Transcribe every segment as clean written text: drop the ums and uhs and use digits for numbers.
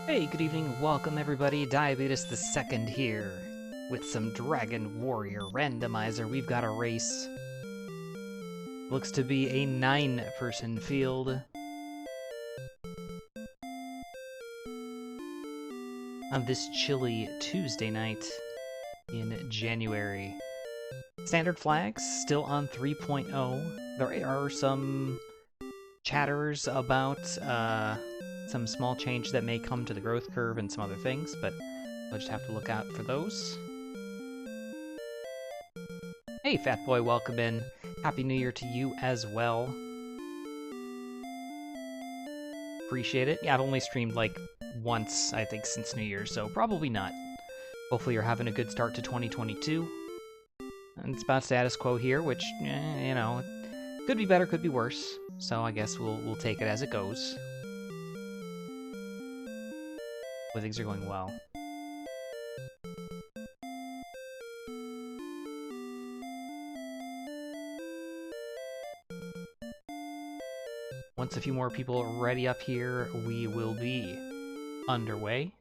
Hey, good evening, welcome everybody, Diabetes the Second here. With some Dragon Warrior Randomizer, we've got a race. Looks to be a 9-person field. On this chilly Tuesday night in January. Standard flags still on 3.0. There are some chatters about some small change that may come to the growth curve and some other things, but we'll just have to look out for those. Hey, Fat Boy, welcome in. Happy New Year to you as well. Appreciate it. Yeah, I've only streamed like once, I think, since New Year, so probably not. Hopefully you're having a good start to 2022. And it's about status quo here, which, you know, could be better, could be worse. So I guess we'll take it as it goes. But things are going well. Once a few more people are ready up here, we will be underway.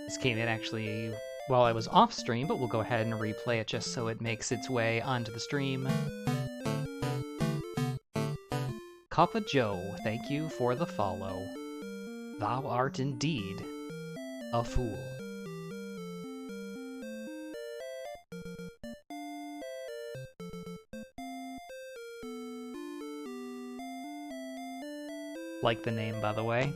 This came in actually while I was off stream, but we'll go ahead and replay it just so it makes its way onto the stream. Coppa Joe, thank you for the follow. Thou art indeed a fool. Like the name, by the way.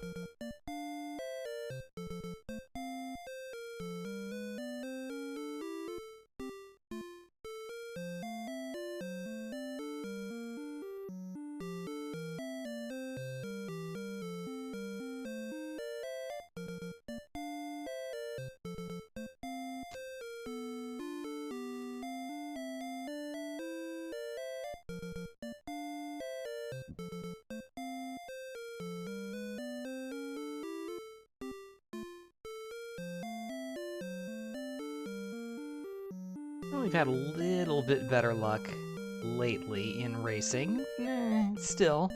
We've had a little bit better luck lately in racing. Still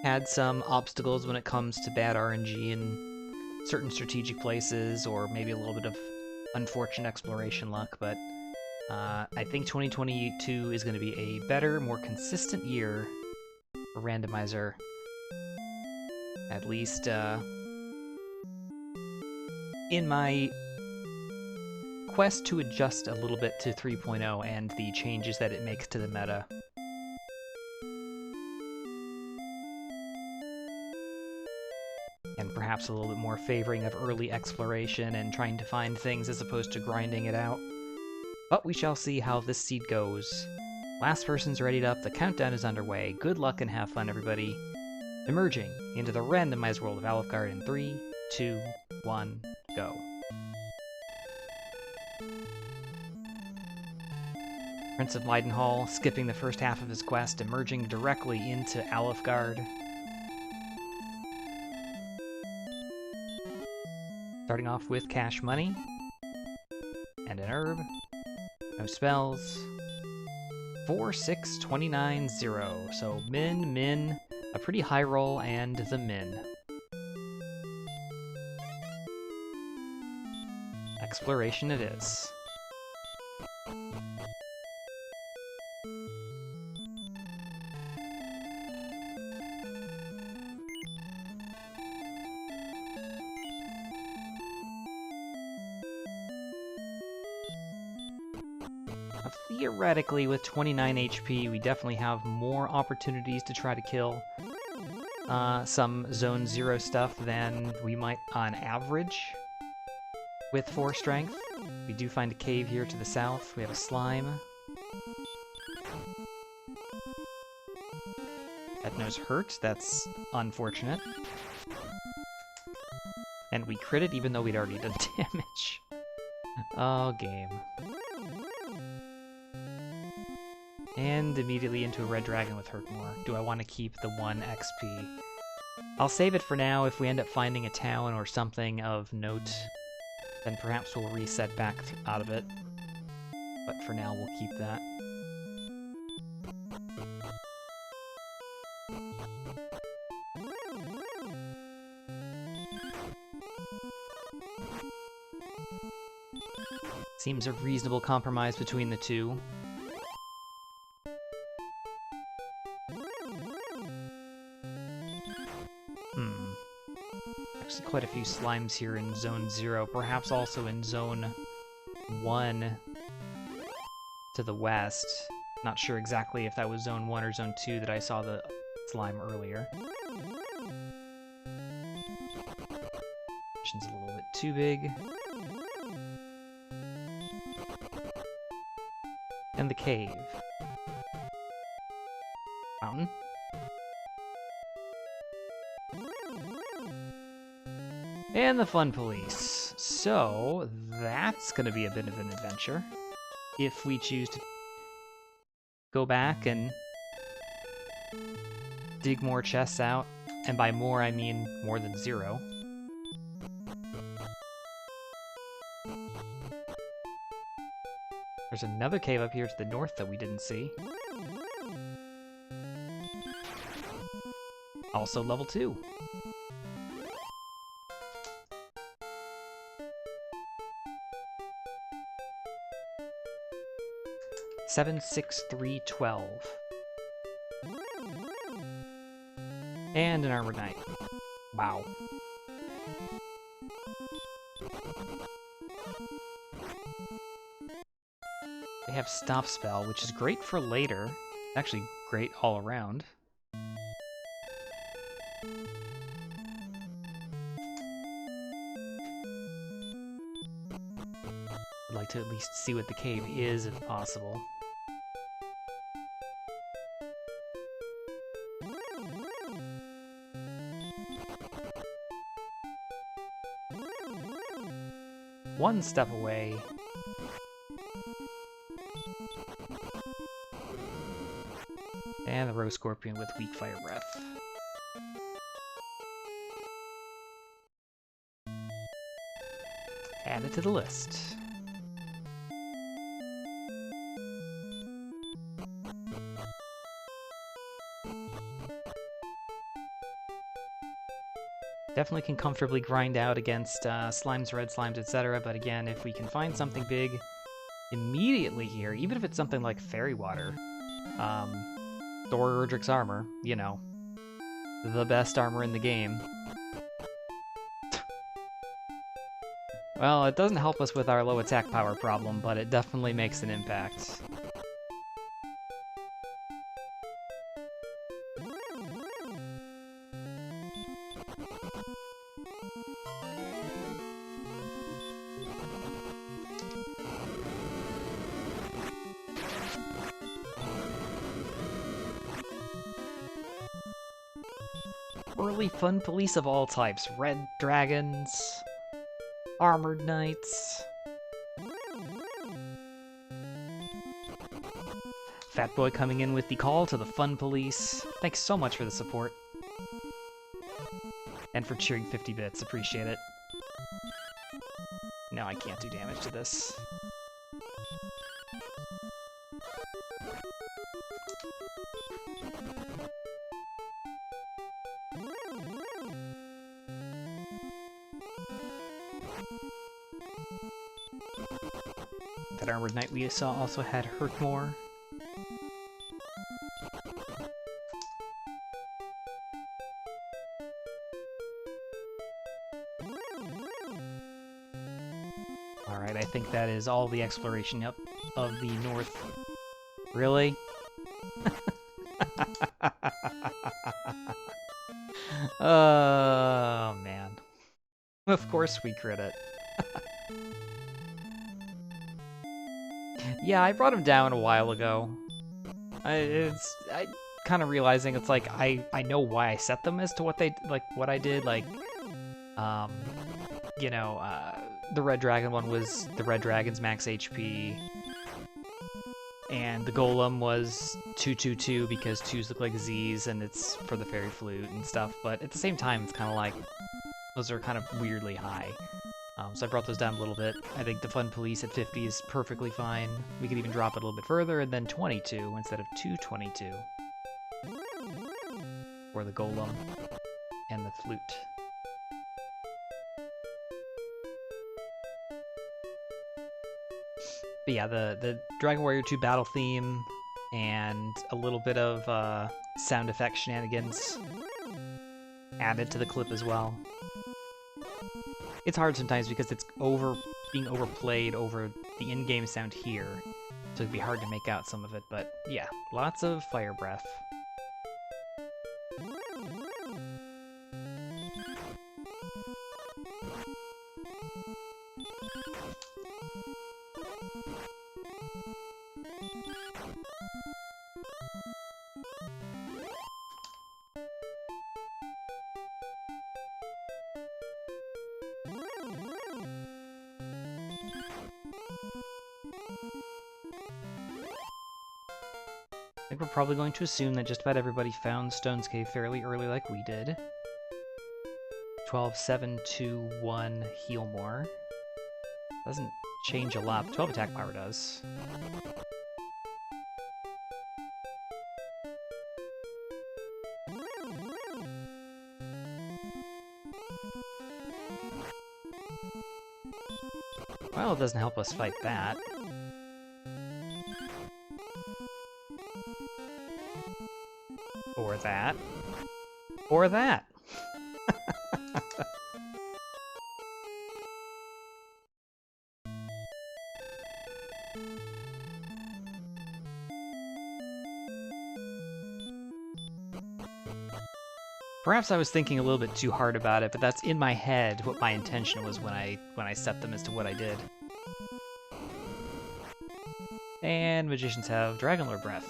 had some obstacles when it comes to bad RNG in certain strategic places, or maybe a little bit of unfortunate exploration luck, but I think 2022 is going to be a better, more consistent year for Randomizer. At least in my quest to adjust a little bit to 3.0 and the changes that it makes to the meta. And perhaps a little bit more favoring of early exploration and trying to find things as opposed to grinding it out. But we shall see how this seed goes. Last person's readied up, the countdown is underway. Good luck and have fun, everybody. Emerging into the randomized world of Alfgard in 3, 2, 1, go. Prince of Leidenhall, skipping the first half of his quest, emerging directly into Alfgard. Starting off with cash money. And an herb. No spells. 4, 6, 29, 0. So min, a pretty high roll, and the min. Exploration it is. Theoretically, with 29 HP, we definitely have more opportunities to try to kill some Zone 0 stuff than we might on average with 4 strength. We do find a cave here to the south. We have a slime. That knows hurt. That's unfortunate. And we crit it even though we'd already done damage. Oh, game. And immediately into a red dragon with hurt more. Do I want to keep the 1 XP? I'll save it for now. If we end up finding a town or something of note, then perhaps we'll reset back out of it. But for now, we'll keep that. Seems a reasonable compromise between the two. Actually, quite a few slimes here in Zone 0, perhaps also in Zone 1 to the west. Not sure exactly if that was Zone 1 or Zone 2 that I saw the slime earlier. Mission's a little bit too big. And the cave. Mountain. And the fun police. So, that's gonna be a bit of an adventure. If we choose to go back and dig more chests out. And by more, I mean more than 0. There's another cave up here to the north that we didn't see. Also level 2. Seven, 6, 3, 12. And an armored knight. Wow. They have stop spell, which is great for later. Actually, great all around. I'd like to at least see what the cave is, if possible. One step away. And the Rose Scorpion with weak fire breath. Add it to the list. Definitely can comfortably grind out against slimes, red slimes, etc. But again, if we can find something big immediately here, even if it's something like Fairy Water, Thor Urdrick's armor, you know, the best armor in the game. Well, it doesn't help us with our low attack power problem, but it definitely makes an impact. Early fun police of all types. Red dragons, armored knights. Fat Boy coming in with the call to the fun police. Thanks so much for the support. And for cheering 50 bits, appreciate it. No, I can't do damage to this. That armored knight we saw also had hurt more. Alright, I think that is all the exploration of the north. Really? Oh, man. Of course we crit it. Yeah, I brought him down a while ago. I kind of realizing it's like I know why I set them as to what they what I did. Like, you know, the Red Dragon one was the Red Dragon's max HP, And the golem was 222 because 2s look like Z's and it's for the fairy flute and stuff, but at the same time it's kind of like, those are kind of weirdly high. So I brought those down a little bit. I think the Fun Police at 50 is perfectly fine. We could even drop it a little bit further, and then 22 instead of 222 for the golem and the flute. But yeah, the Dragon Warrior 2 battle theme and a little bit of sound effect shenanigans added to the clip as well. It's hard sometimes because it's being overplayed over the in-game sound here, so it'd be hard to make out some of it, but yeah, lots of fire breath. I think we're probably going to assume that just about everybody found Stone's Cave fairly early like we did. 12, 7, 2, 1, heal more. Doesn't change a lot. The 12 attack power does. Well, it doesn't help us fight that. Or that. Or that. Perhaps I was thinking a little bit too hard about it, but that's in my head what my intention was when I set them as to what I did. And magicians have Dragon Lore Breath.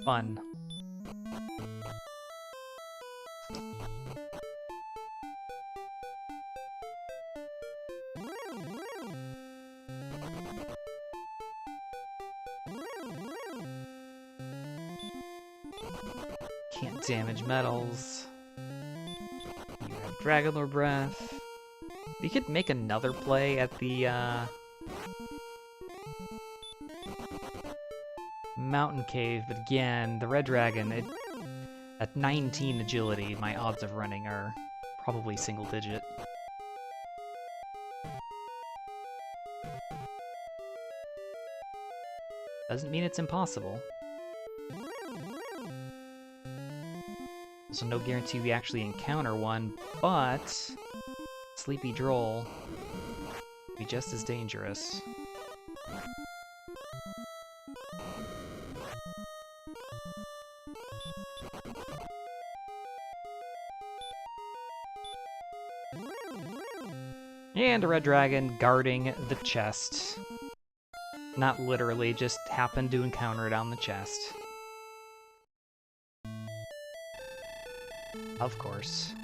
Fun. Can't damage metals. You have Dragon Lore Breath. We could make another play at the Mountain Cave, but again, the Red Dragon, at 19 agility, my odds of running are probably single digit. Doesn't mean it's impossible. So no guarantee we actually encounter one, but Sleepy Droll would be just as dangerous. And a red dragon guarding the chest. Not literally, just happened to encounter it on the chest. Of course.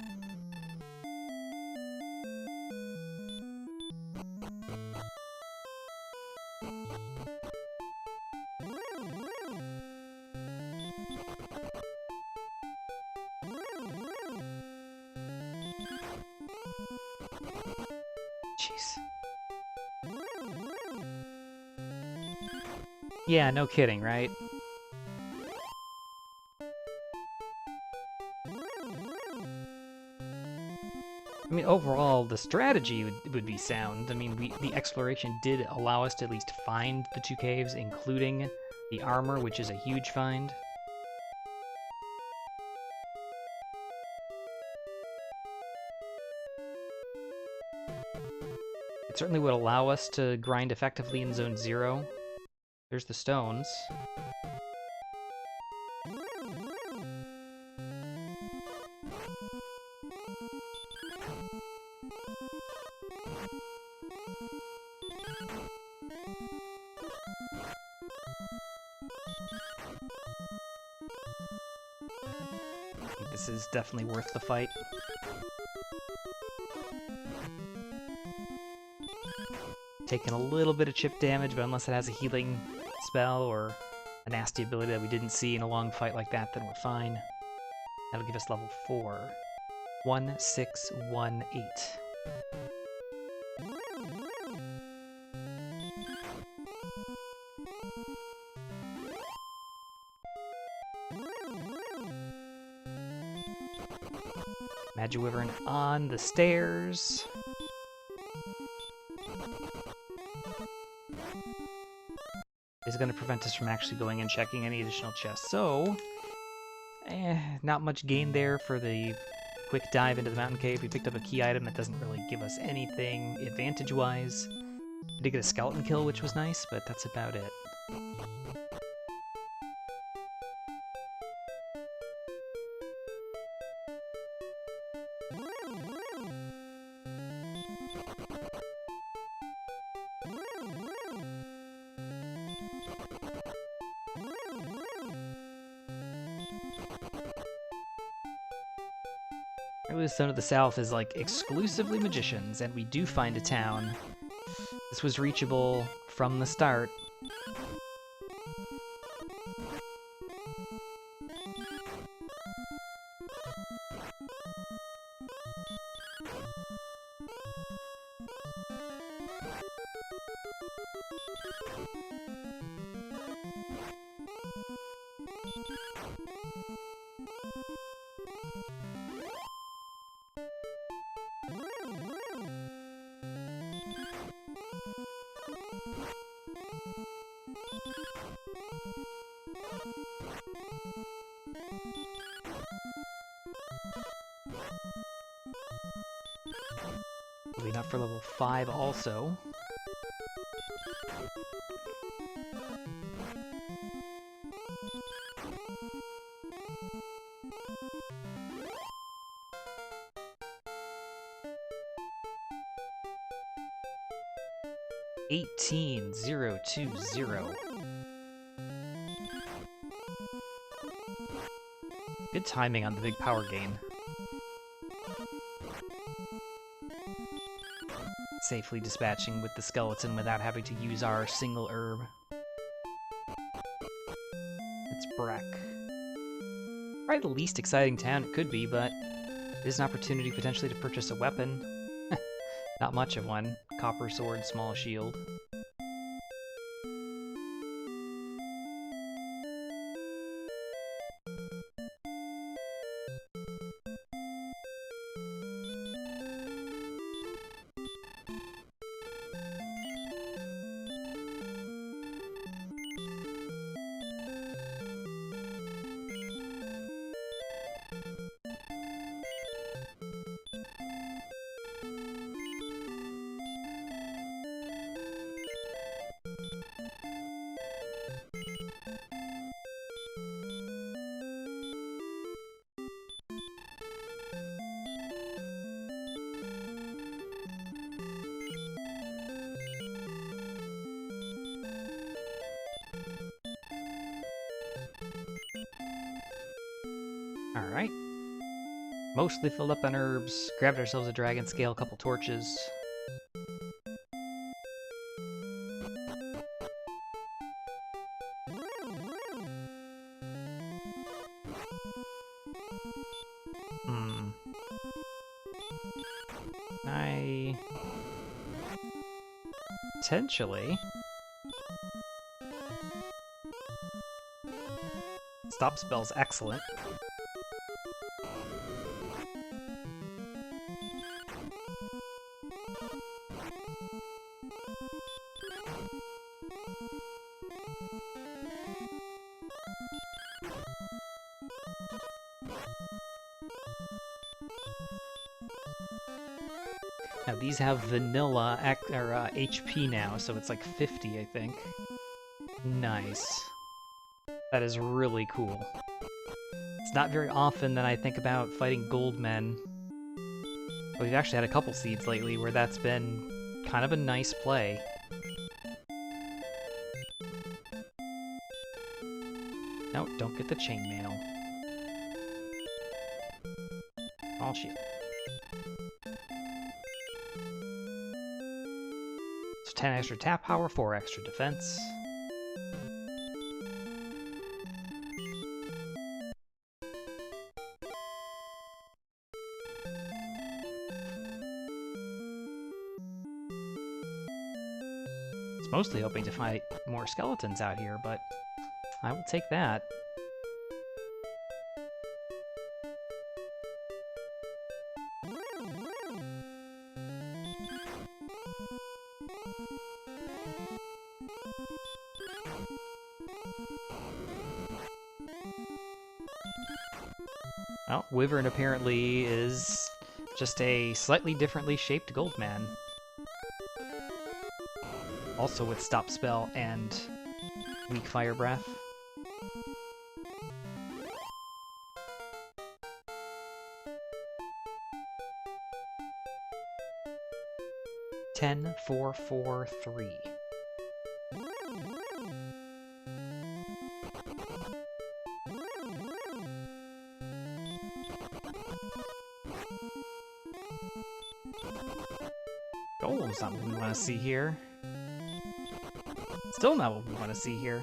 Jeez. Yeah, no kidding, right? I mean, overall, the strategy would be sound. I mean, the exploration did allow us to at least find the two caves, including the armor, which is a huge find. It certainly would allow us to grind effectively in Zone 0. There's the stones. think this is definitely worth the fight. Taking a little bit of chip damage, but unless it has a healing spell or a nasty ability that we didn't see in a long fight like that, then we're fine. That'll give us level 4. 1618. Magiwyvern on the stairs. Is going to prevent us from actually going and checking any additional chests. So, not much gain there for the quick dive into the mountain cave. We picked up a key item that doesn't really give us anything advantage-wise. We did get a skeleton kill, which was nice, but that's about it. The Stone of the South is like exclusively magicians, and we do find a town. This was reachable from the start. Enough for level 5 also. $18,020. Good timing on the big power gain. Safely dispatching with the skeleton without having to use our single herb. It's Breck. Probably the least exciting town it could be, but it is an opportunity potentially to purchase a weapon. Not much of one. Copper sword, small shield. Alright. Mostly filled up on herbs. Grabbed ourselves a dragon scale, a couple torches. Potentially. Stop spell's excellent. Now these have vanilla HP now, so it's like 50, I think. Nice. That is really cool. It's not very often that I think about fighting gold men. But we've actually had a couple seeds lately where that's been kind of a nice play. No, don't get the chainmail. Small shield. So 10 extra tap power, 4 extra defense. Mostly hoping to fight more skeletons out here, but I will take that. Well, Wyvern apparently is just a slightly differently shaped Goldman. Also with Stop Spell and Weak Fire Breath. Ten, 4, 4, 3. Golem's not what we want to see here. Still not what we want to see here.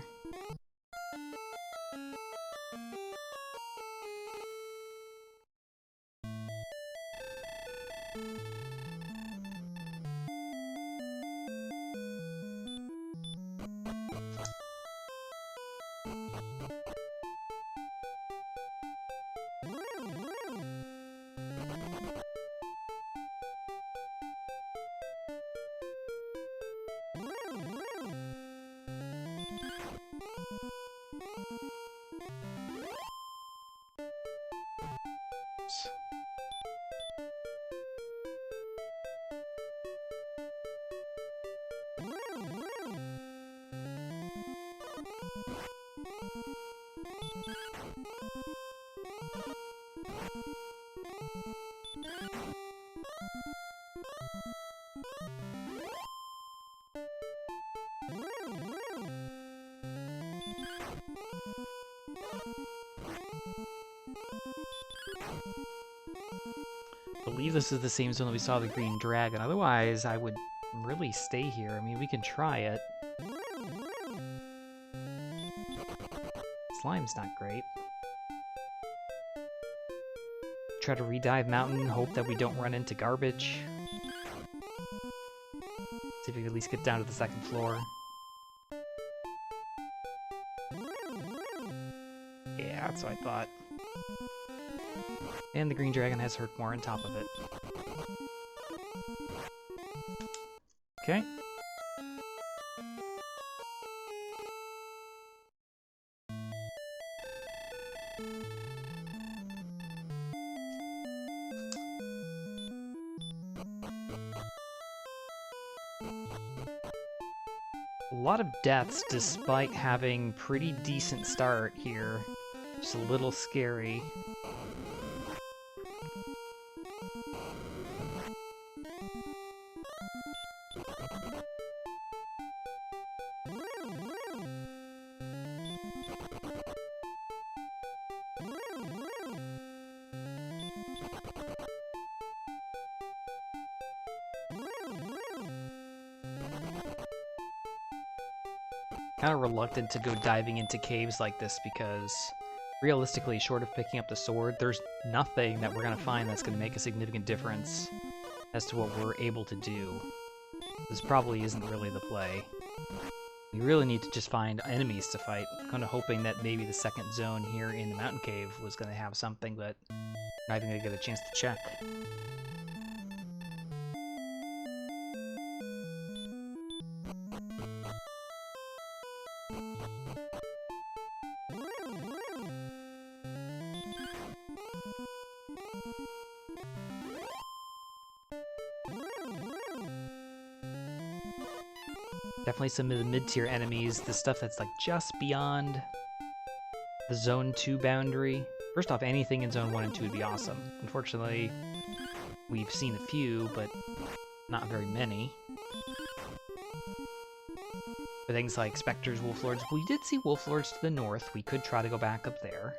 I believe this is the same zone that we saw the green dragon. Otherwise, I would really stay here. I mean, we can try it. Slime's not great. Try to redive mountain, hope that we don't run into garbage. See if we can at least get down to the second floor. Yeah, that's what I thought. And the green dragon has hurt more on top of it. Okay. A lot of deaths despite having pretty decent start here. Just a little scary. Kind of reluctant to go diving into caves like this because realistically, short of picking up the sword, there's nothing that we're going to find that's going to make a significant difference as to what we're able to do. This probably isn't really the play. We really need to just find enemies to fight. Kind of hoping that maybe the second zone here in the mountain cave was going to have something, but not even going to get a chance to check. Definitely some of the mid-tier enemies, the stuff that's like just beyond the Zone 2 boundary. First off, anything in Zone 1 and 2 would be awesome. Unfortunately, we've seen a few, but not very many. For things like Spectres, Wolf Lords, we did see Wolf Lords to the north. We could try to go back up there.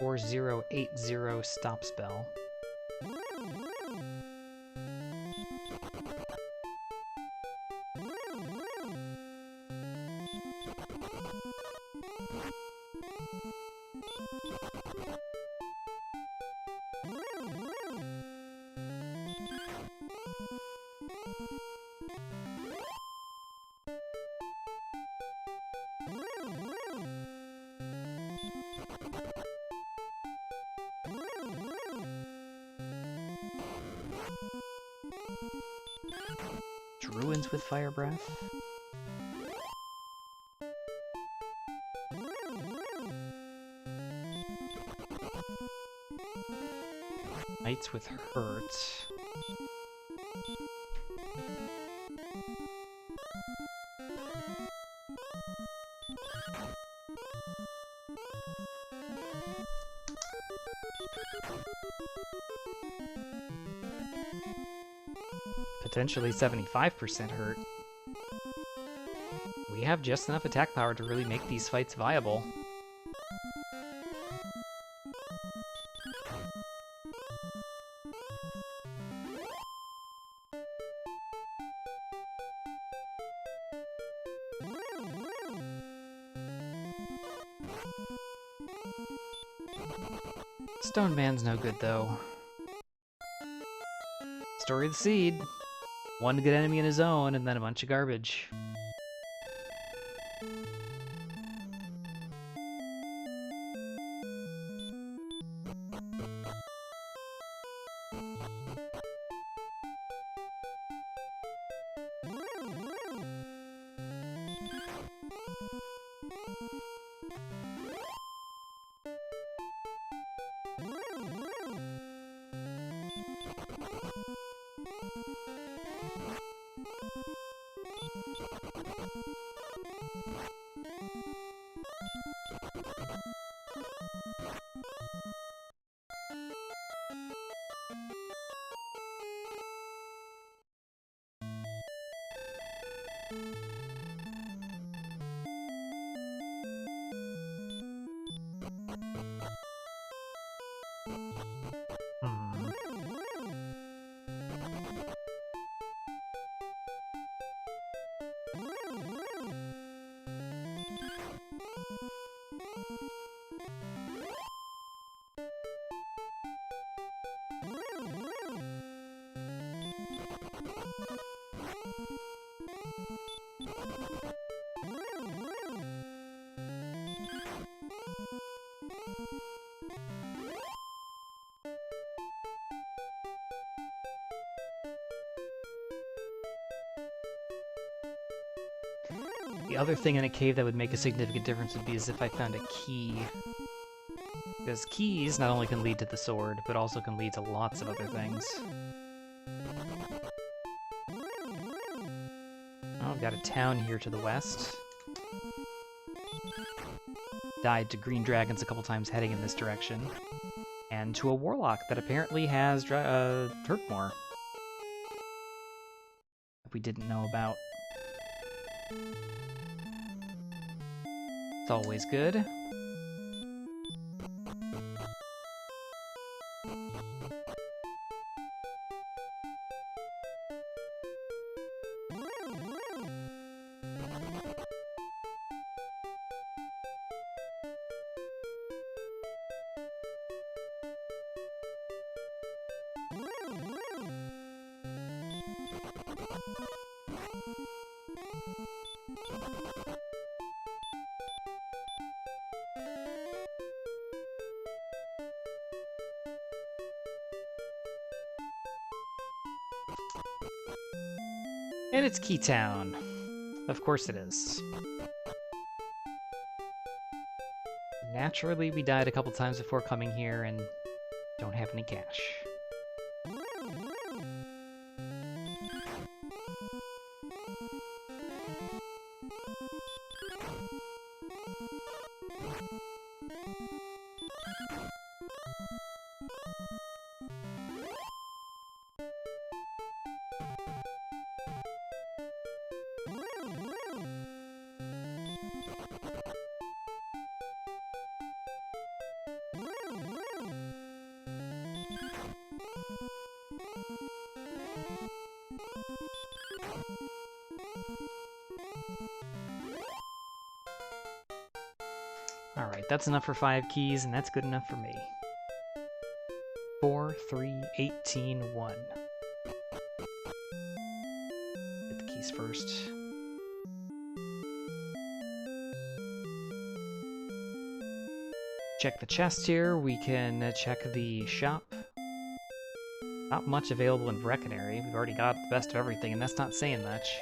4080 stop spell. Druids with Fire Breath. Knights with Hurt. Potentially 75% hurt. We have just enough attack power to really make these fights viable. Stone Man's no good though. Story of the Seed. One good enemy in his own, and then a bunch of garbage. The other thing in a cave that would make a significant difference would be as if I found a key. Because keys not only can lead to the sword, but also can lead to lots of other things. Oh, got a town here to the west. Died to green dragons a couple times heading in this direction. And to a warlock that apparently has Turkmore. That we didn't know about. It's always good. And it's Keytown. Of course it is. Naturally, we died a couple times before coming here and don't have any cash. Alright, that's enough for 5 keys, and that's good enough for me. 4, 3, 18, 1. Get the keys first. Check the chest here. We can check the shop. Not much available in Breckenary. We've already got the best of everything, and that's not saying much.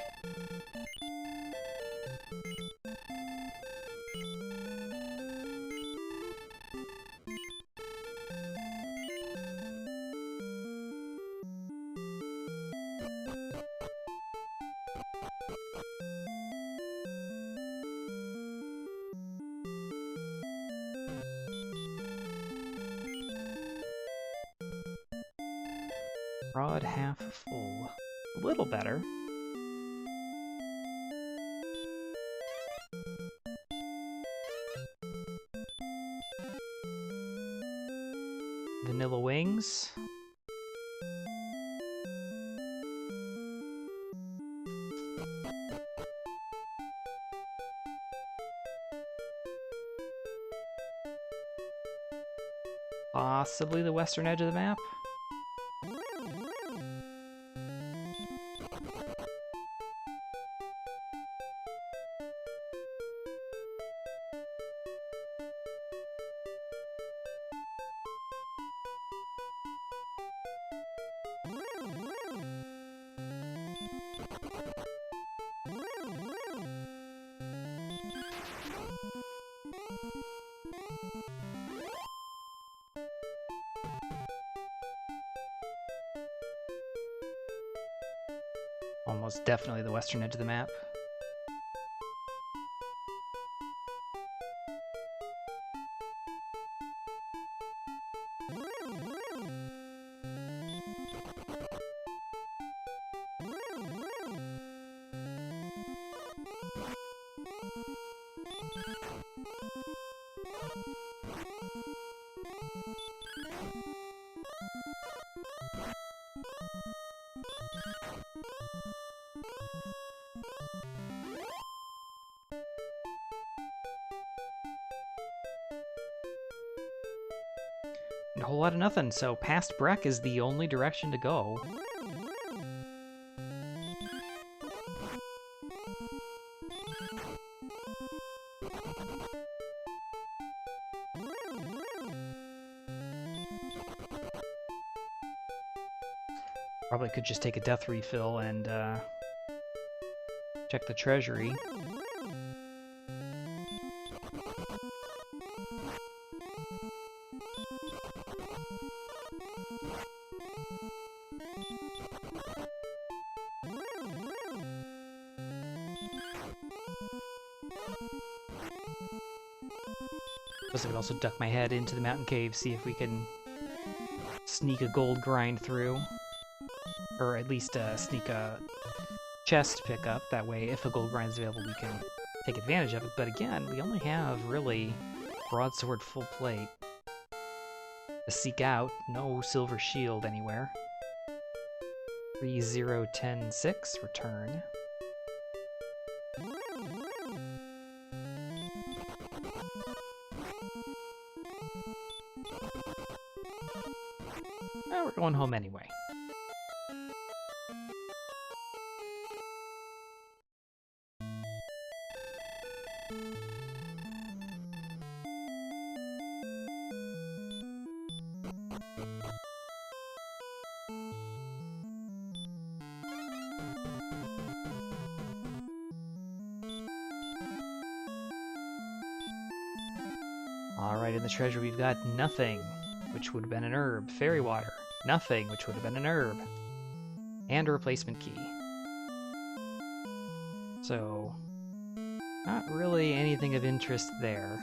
Rod half full. A little better. Vanilla wings. Possibly the western edge of the map. Almost definitely the western edge of the map. A whole lot of nothing, so past Breck is the only direction to go. Probably could just take a death refill and check the treasury. I could also duck my head into the mountain cave, see if we can sneak a gold grind through. Or at least sneak a chest pickup. That way, if a gold grind is available, we can take advantage of it. But again, we only have, really, broadsword full plate to seek out. No silver shield anywhere. 3010-6, return. Well, we're going home anyway. Alright, in the treasure we've got nothing, which would have been an herb. Fairy water. Nothing, which would have been an herb. And a replacement key. So, not really anything of interest there.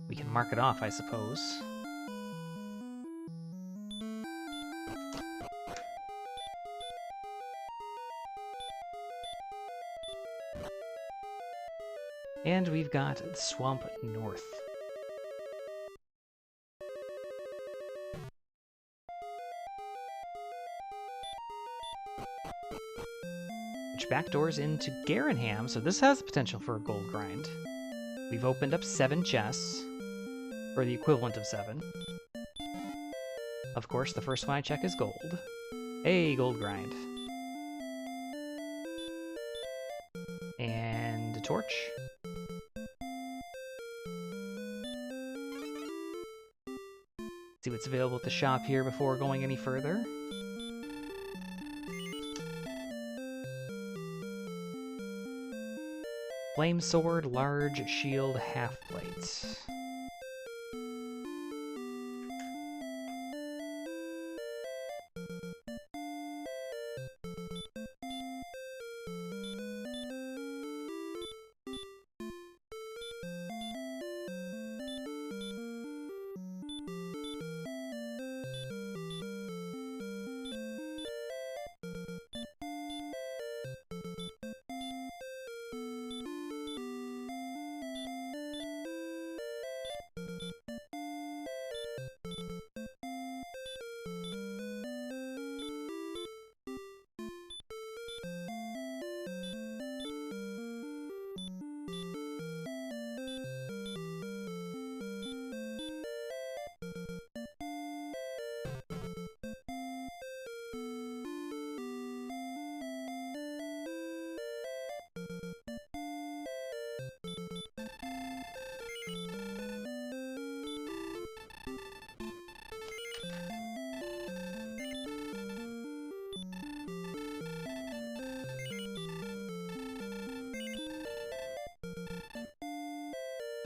We can mark it off, I suppose. And we've got Swamp North. back doors into Garenham, so this has the potential for a gold grind. We've opened up 7 chests, or the equivalent of 7. Of course, the first one I check is gold. Hey, gold grind. And a torch. See what's available at the shop here before going any further. Flame sword, large shield, half plate.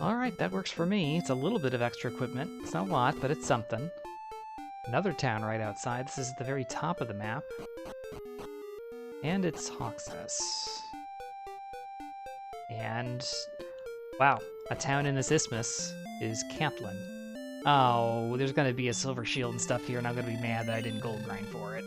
Alright, that works for me. It's a little bit of extra equipment. It's not a lot, but it's something. Another town right outside. This is at the very top of the map. And it's Hawksness. And, wow, a town in this isthmus is Cantlin. Oh, there's gonna be a silver shield and stuff here, and I'm gonna be mad that I didn't gold grind for it.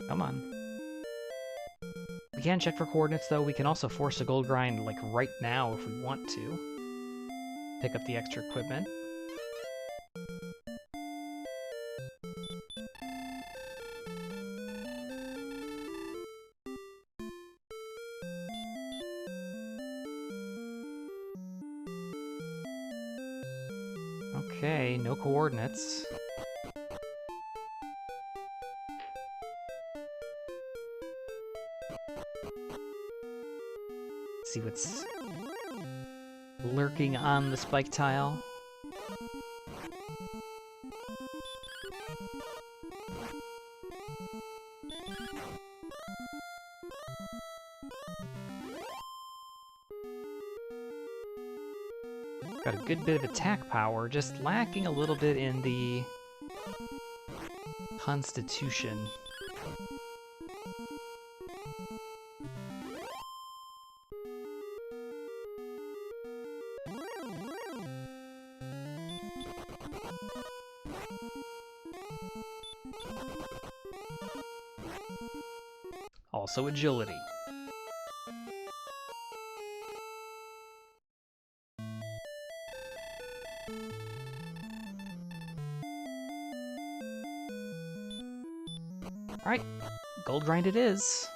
Come on. We can check for coordinates, though. We can also force a gold grind, like, right now if we want to. Pick up the extra equipment. Okay, no coordinates. See what's lurking on the spike tile. Got a good bit of attack power, just lacking a little bit in the constitution. Also agility. Alright, gold grind it is.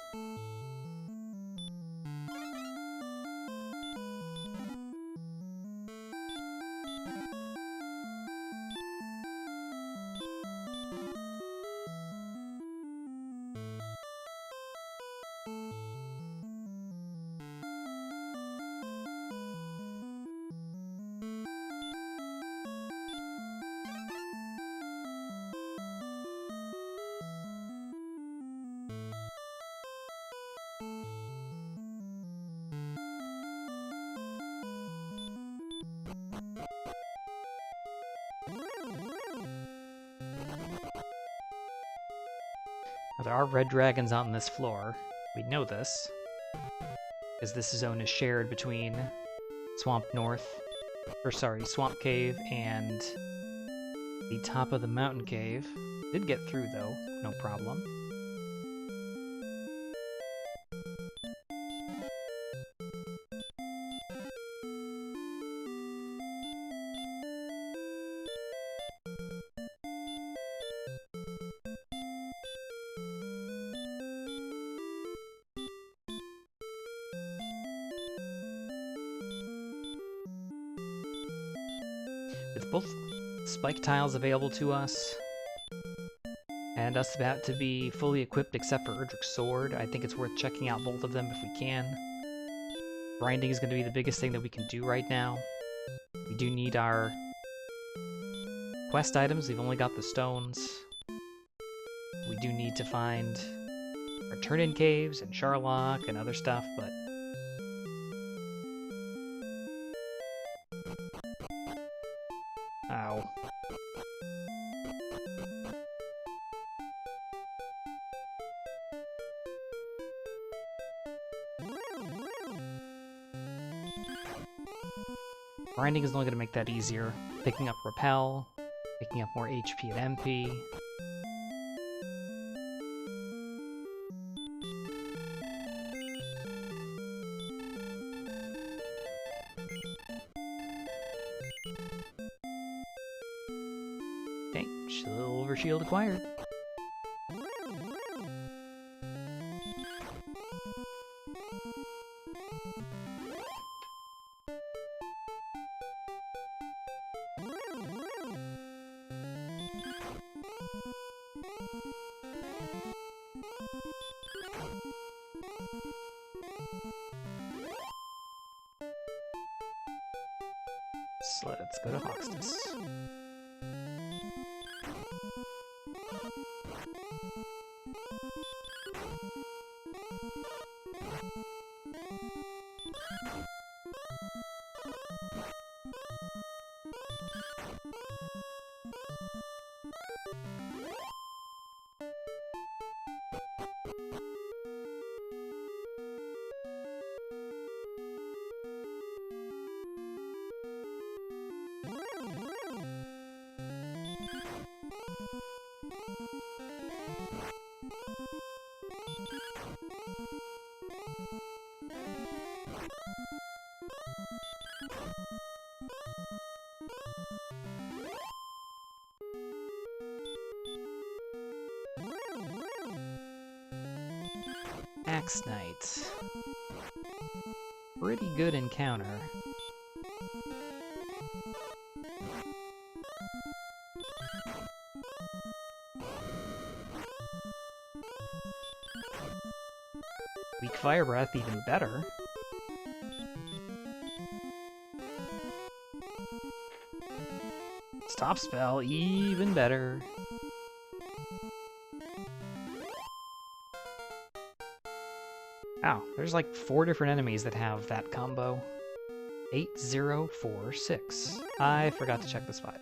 Now, there are red dragons on this floor. We know this, because this zone is shared between Swamp North Or sorry, Swamp Cave and the top of the mountain cave. Did get through though, no problem. With both spike tiles available to us, and us about to be fully equipped except for Erdrick's sword, I think it's worth checking out both of them if we can. Grinding is going to be the biggest thing that we can do right now. We do need our quest items, we've only got the stones. We do need to find our turn-in caves and Charlock and other stuff, but ow. Grinding is only going to make that easier. Picking up Repel, picking up more HP and MP. Okay, Silver Shield acquired. So let's go to Hoxtus. Axe Knight. Pretty good encounter. Weak Fire Breath, even better. Stop Spell, even better. Ow, there's like 4 different enemies that have that combo. 8046. I forgot to check the spot.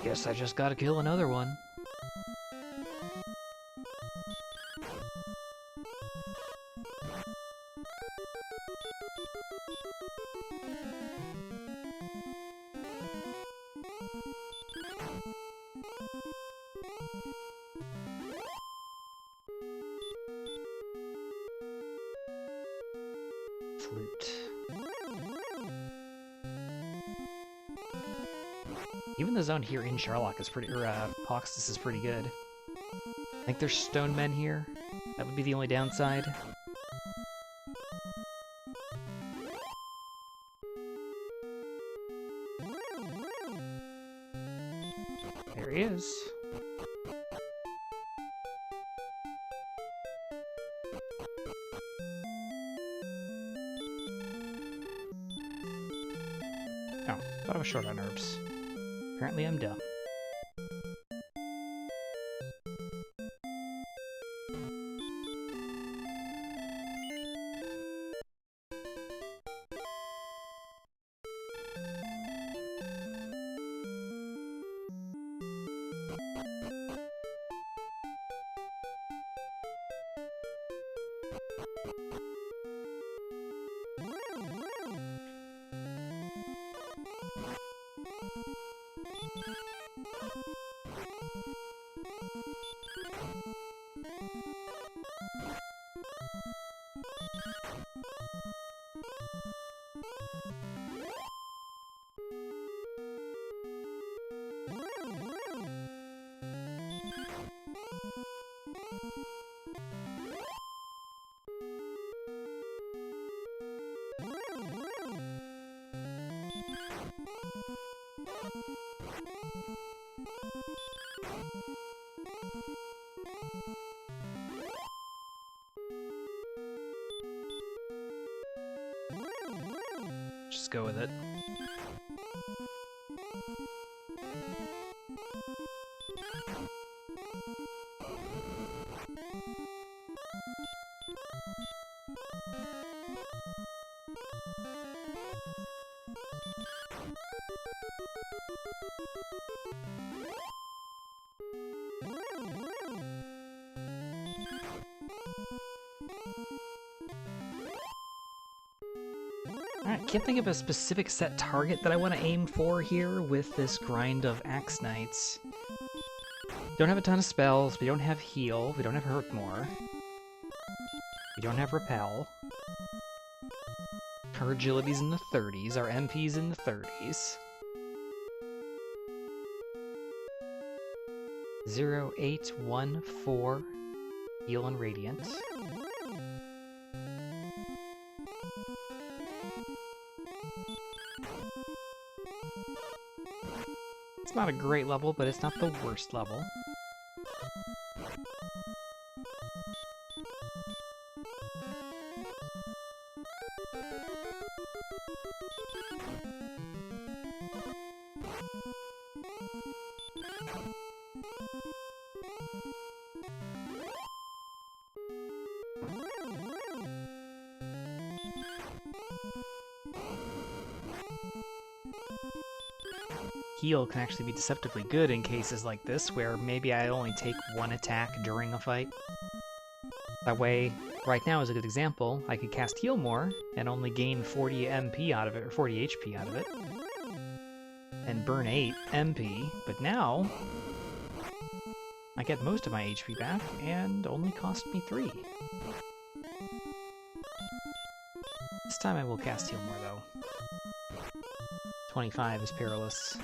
Guess I just gotta kill another one. Flute. Even the zone here in Charlock is pretty, Hoxtus is pretty good. I think there's stone men here. That would be the only downside. There he is. Oh, thought I was short on herbs. Apparently I'm dumb. Just go with it. Alright, can't think of a specific set target that I want to aim for here with this grind of Axe Knights. Don't have a ton of spells, we don't have heal, we don't have hurt more. We don't have repel. Our agility's in the 30s, our MP's in the 30s. 0, 8, 1, 4, heal and radiant. It's not a great level, but it's not the worst level. Heal can actually be deceptively good in cases like this, where maybe I only take one attack during a fight. That way, right now is a good example, I could cast Heal more, and only gain 40 MP out of it, or 40 HP out of it, and burn 8 MP, but now, I get most of my HP back, and only cost me 3. This time I will cast Heal more, though. 25 is perilous.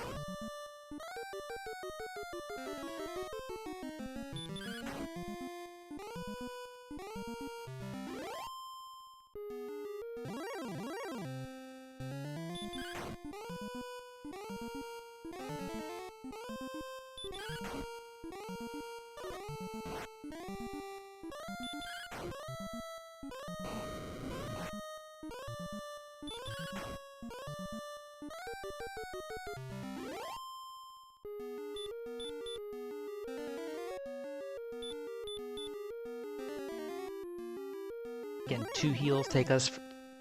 Again, 2 heals take us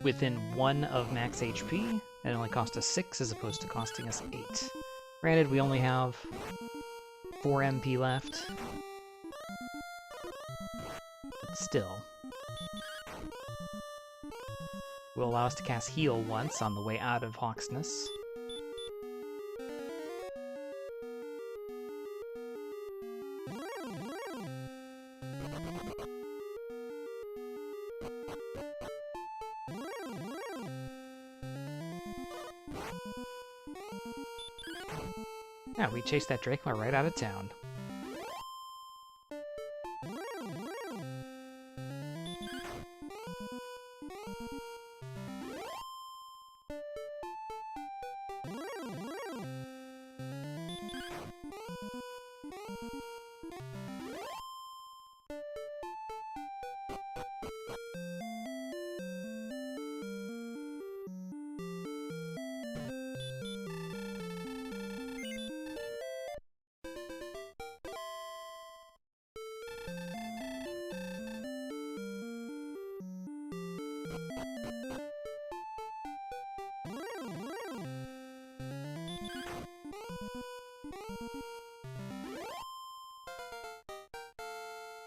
within 1 of max HP, and it only costs us 6 as opposed to costing us 8. Granted, we only have 4 MP left, but still. Will allow us to cast Heal once on the way out of Hawksness. Yeah, we chased that Dracma right out of town.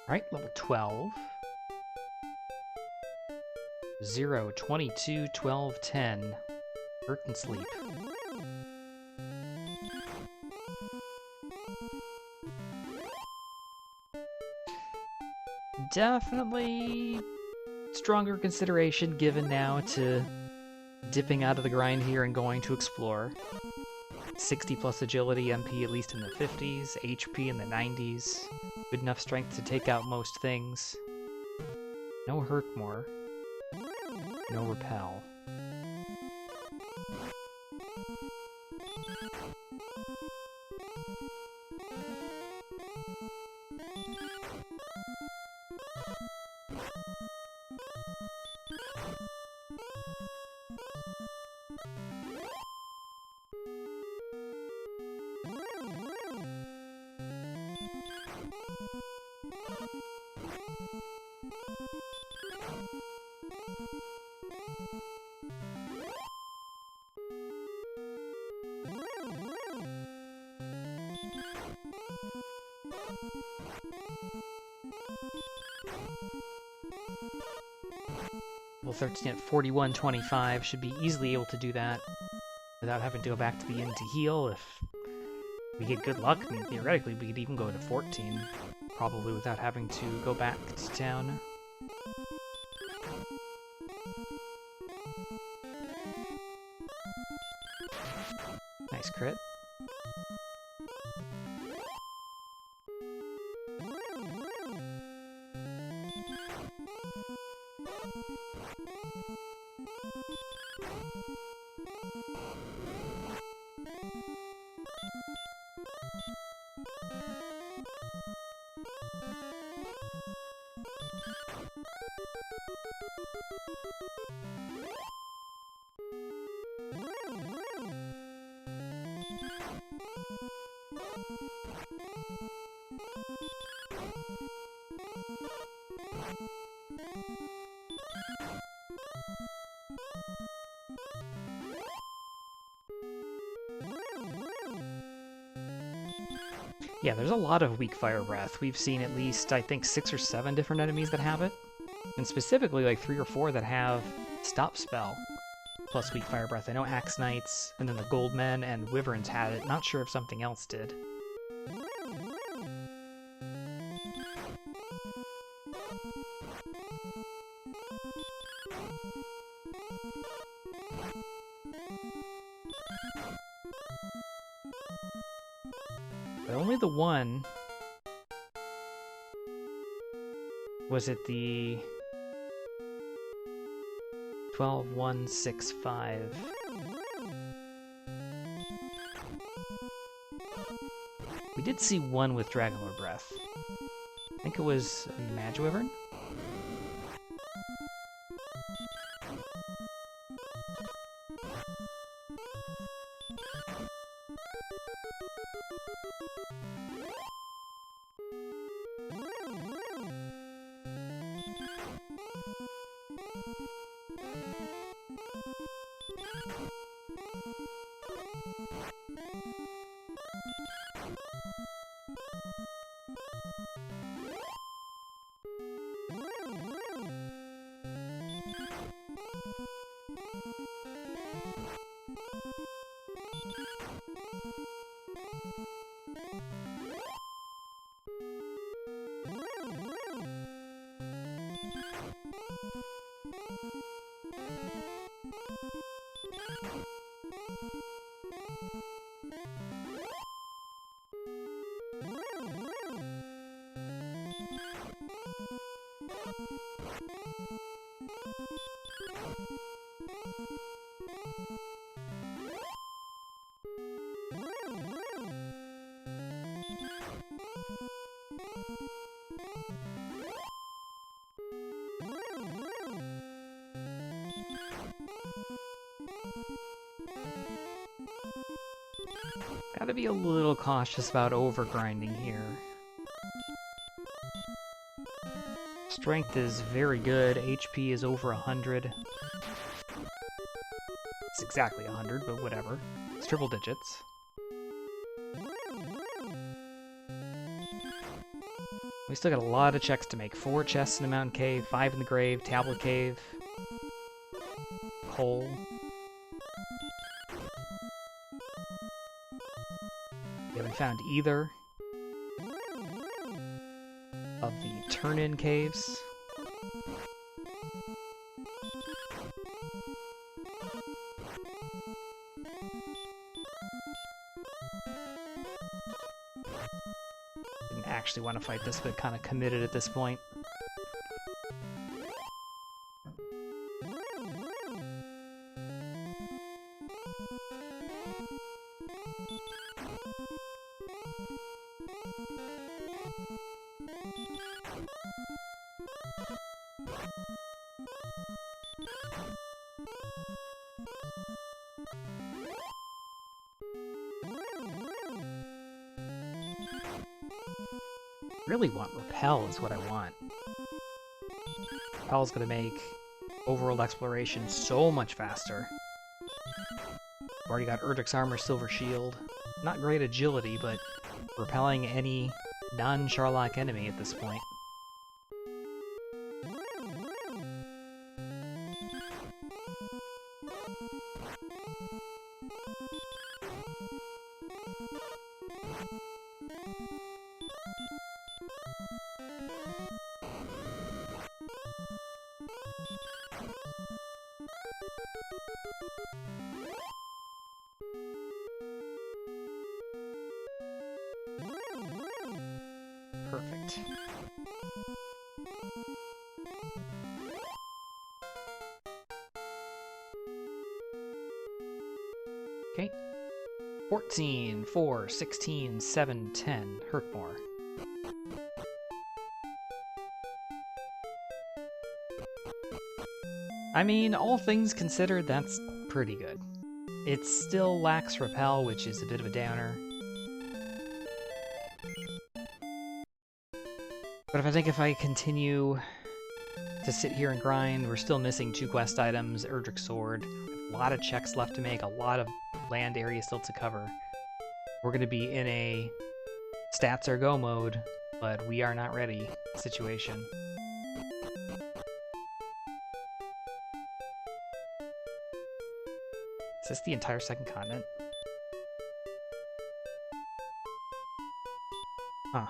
Right, level 12. 0, 22, 12, 10. Hurt and sleep. Definitely stronger consideration given now to dipping out of the grind here and going to explore. 60 plus agility, MP at least in the 50s, HP in the 90s. Good enough strength to take out most things. No hurt more. No repel. Level 13 at 41.25 should be easily able to do that without having to go back to the inn to heal. If we get good luck, I mean, theoretically we could even go to 14, probably without having to go back to town. Nice crit. Yeah, there's a lot of weak fire breath. We've seen at least, I think, 6 or 7 different enemies that have it. And specifically, like 3 or 4 that have stop spell plus weak fire breath. I know Axe Knights, and then the Goldmen and Wyverns had it. Not sure if something else did. But only the one was it the 12.165. We did see one with Dragonlord Breath. I think it was a Mage Wyvern? Gotta be a little cautious about overgrinding here. Strength is very good, HP is over 100. It's exactly 100, but whatever. It's triple digits. We still got a lot of checks to make. 4 chests in the Mountain Cave, 5 in the Grave, Tablet Cave. coal. We haven't found either of the turn-in caves. Didn't actually want to fight this, but kind of committed at this point. Really want Repel is what I want. Repel is going to make overworld exploration so much faster. I've already got Erdrick's Armor, Silver Shield. Not great agility, but repelling any non-Charlock enemy at this point. Perfect. Okay. 14, 4, 16, 7, 10. Hurt more. I mean, all things considered, that's pretty good. It still lacks Repel, which is a bit of a downer. But if I continue to sit here and grind, we're still missing 2 quest items, Erdrick's Sword, a lot of checks left to make, a lot of land area still to cover. We're going to be in a stats are go mode, but we are not ready situation. Is this the entire second continent? Huh.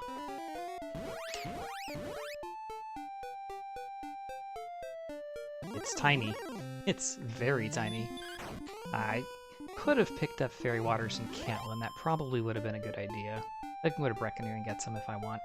It's tiny. It's very tiny. I could have picked up Fairy Waters in Catlin. That probably would have been a good idea. I can go to Breckenir and get some if I want.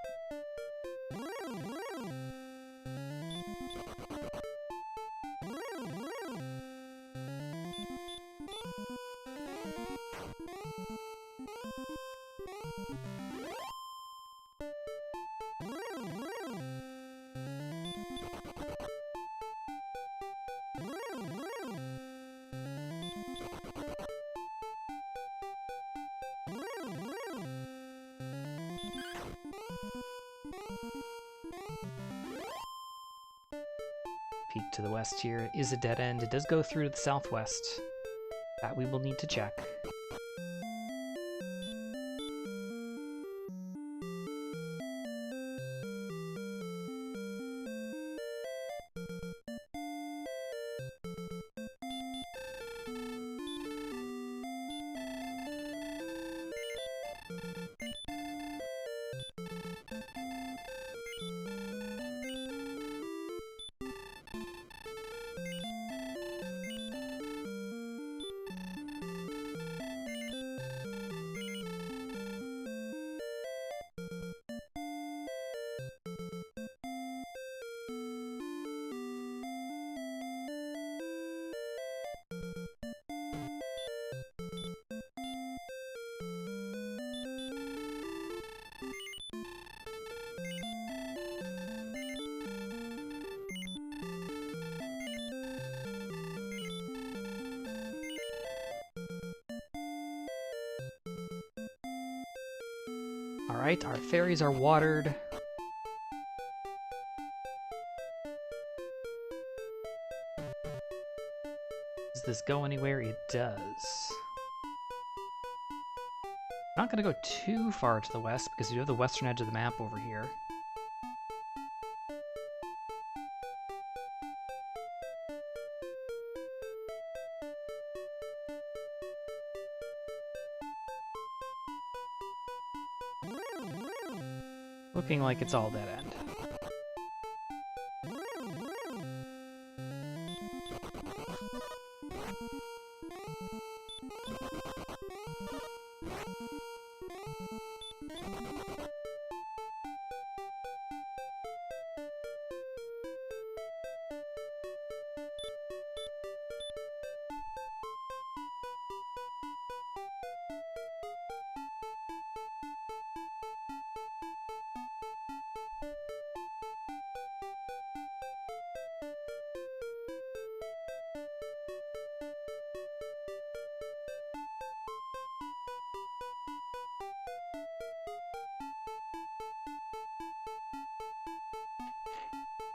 Peak to the west here is a dead end. It does go through to the southwest. That we will need to check. Alright, our fairies are watered. Does this go anywhere? It does. I'm not going to go too far to the west because you have the western edge of the map over here. Looking like it's all dead end.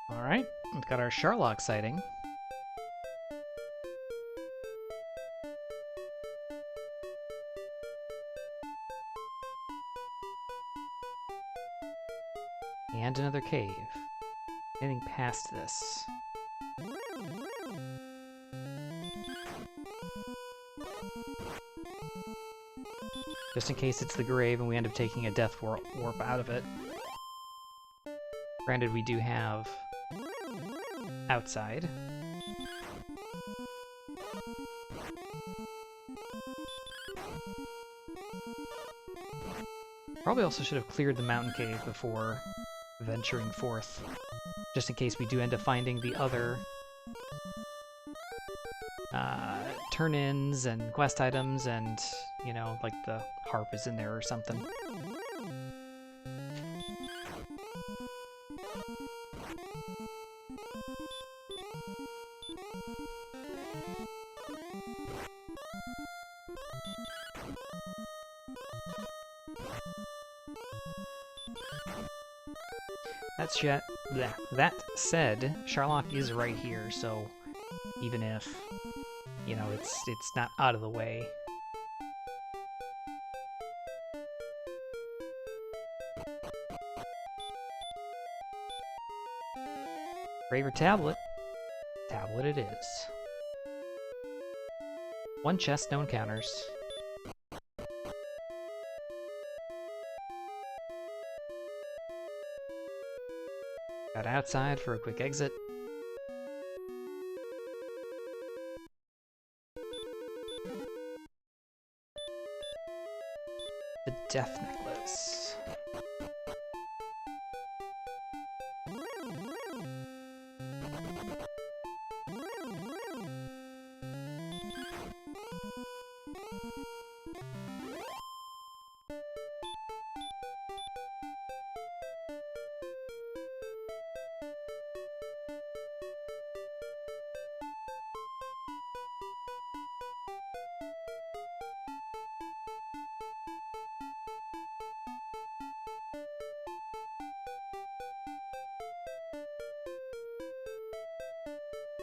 Alright, we've got our Sherlock sighting. And another cave. Anything past this? Just in case it's the grave and we end up taking a death warp out of it. Granted, we do have outside. Probably also should have cleared the mountain cave before venturing forth, just in case we do end up finding the other turn-ins and quest items, and, you know, like the harp is in there or something. That said, Sherlock is right here, so even if, you know, it's not out of the way. Graver tablet. Tablet it is. One chest, no encounters. Got outside for a quick exit. The Death Necklace.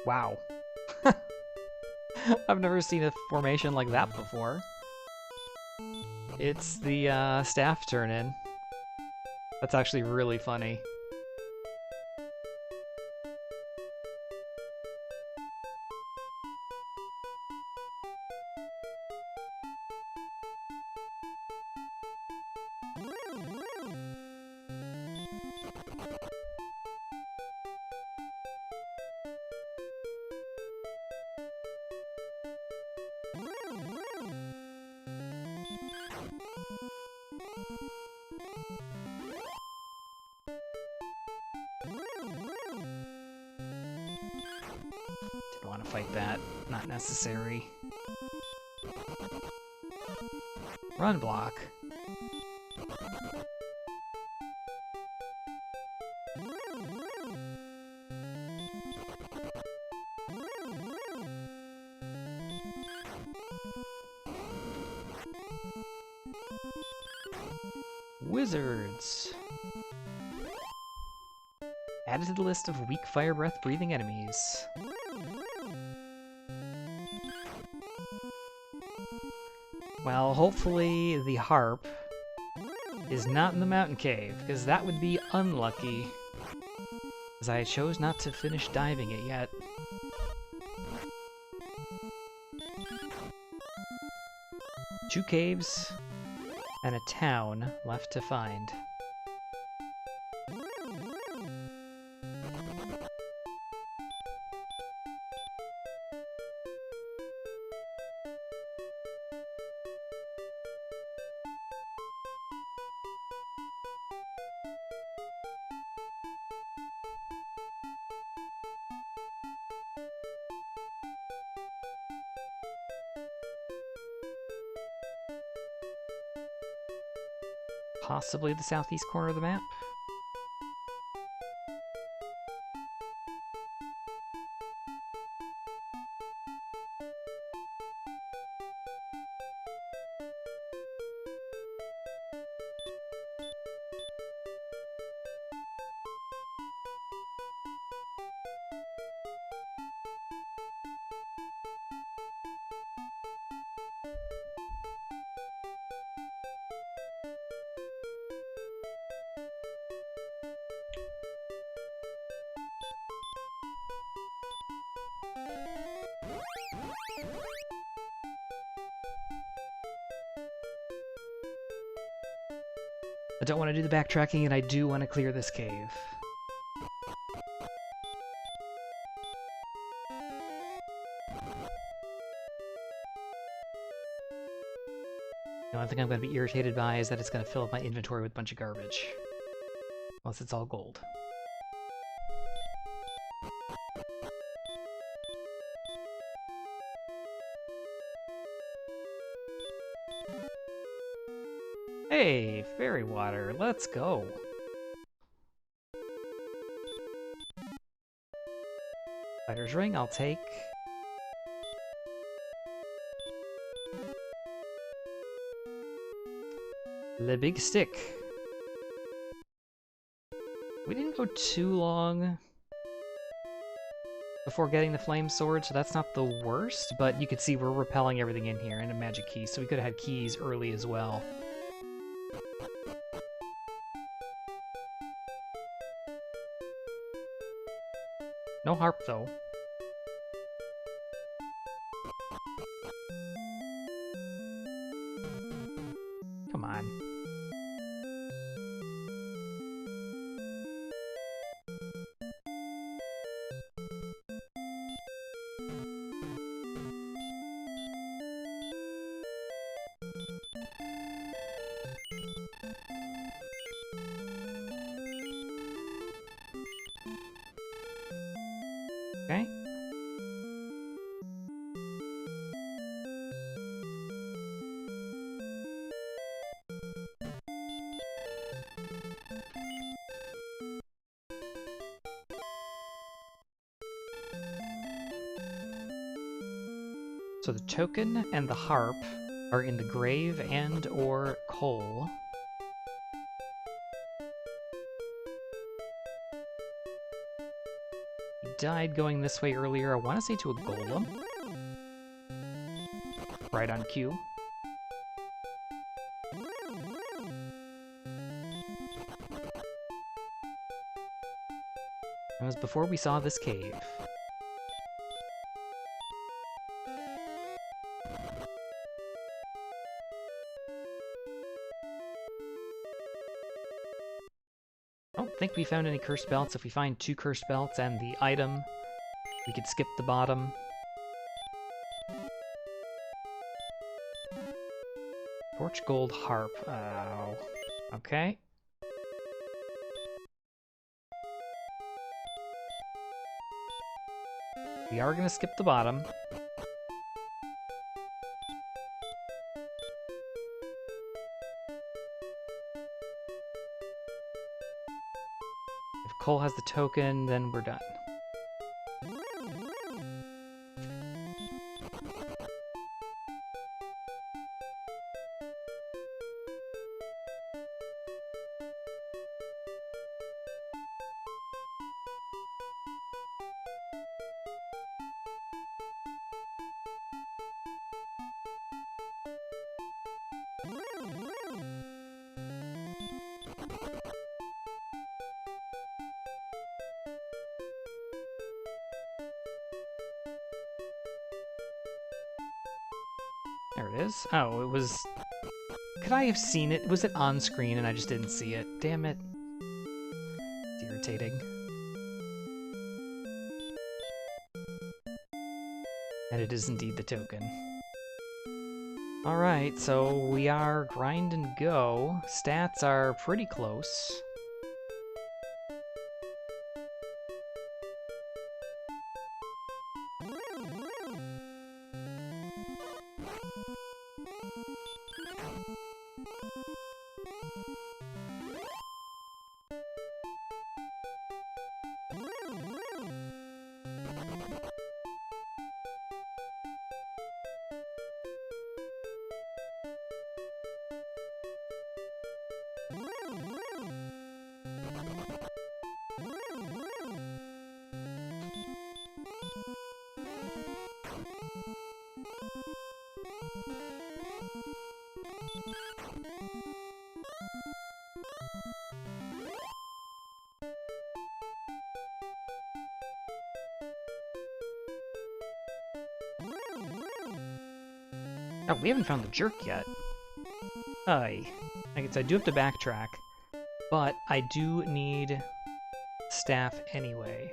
Wow. I've never seen a formation like that before. It's the staff turn-in. That's actually really funny. Didn't want to fight that. Not necessary. Run block. Wizards. Added to the list of weak fire breath breathing enemies. Well, hopefully the harp is not in the mountain cave, because that would be unlucky, as I chose not to finish diving it yet. Two caves and a town left to find. Possibly the southeast corner of the map. I don't want to do the backtracking, and I do want to clear this cave. The only thing I'm going to be irritated by is that it's going to fill up my inventory with a bunch of garbage. Unless it's all gold. Hey, fairy water, let's go. Fighter's ring, I'll take. The big stick. We didn't go too long before getting the flame sword, so that's not the worst, but you can see we're repelling everything in here and a magic key, so we could have had keys early as well. No harp, though. Come on. Okay. So the token and the harp are in the grave and or coal. He died going this way earlier, I want to say to a golem. Right on cue. It was before we saw this cave. I don't think we found any cursed belts. If we find 2 cursed belts and the item, we could skip the bottom. Torch gold harp. Oh. Okay. We are going to skip the bottom. If Cole has the token, then we're done. There it is. Oh, it was... Could I have seen it? Was it on screen and I just didn't see it? Damn it. It's irritating. And it is indeed the token. Alright, so we are grind and go. Stats are pretty close. Oh, we haven't found the jerk yet. I guess I do have to backtrack, but I do need staff anyway.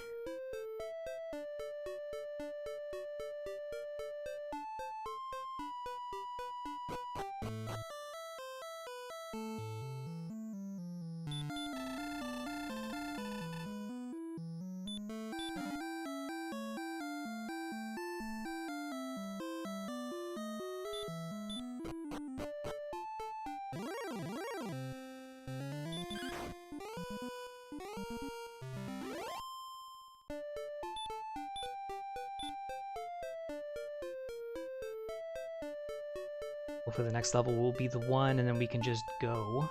Hopefully the next level will be the one, and then we can just go.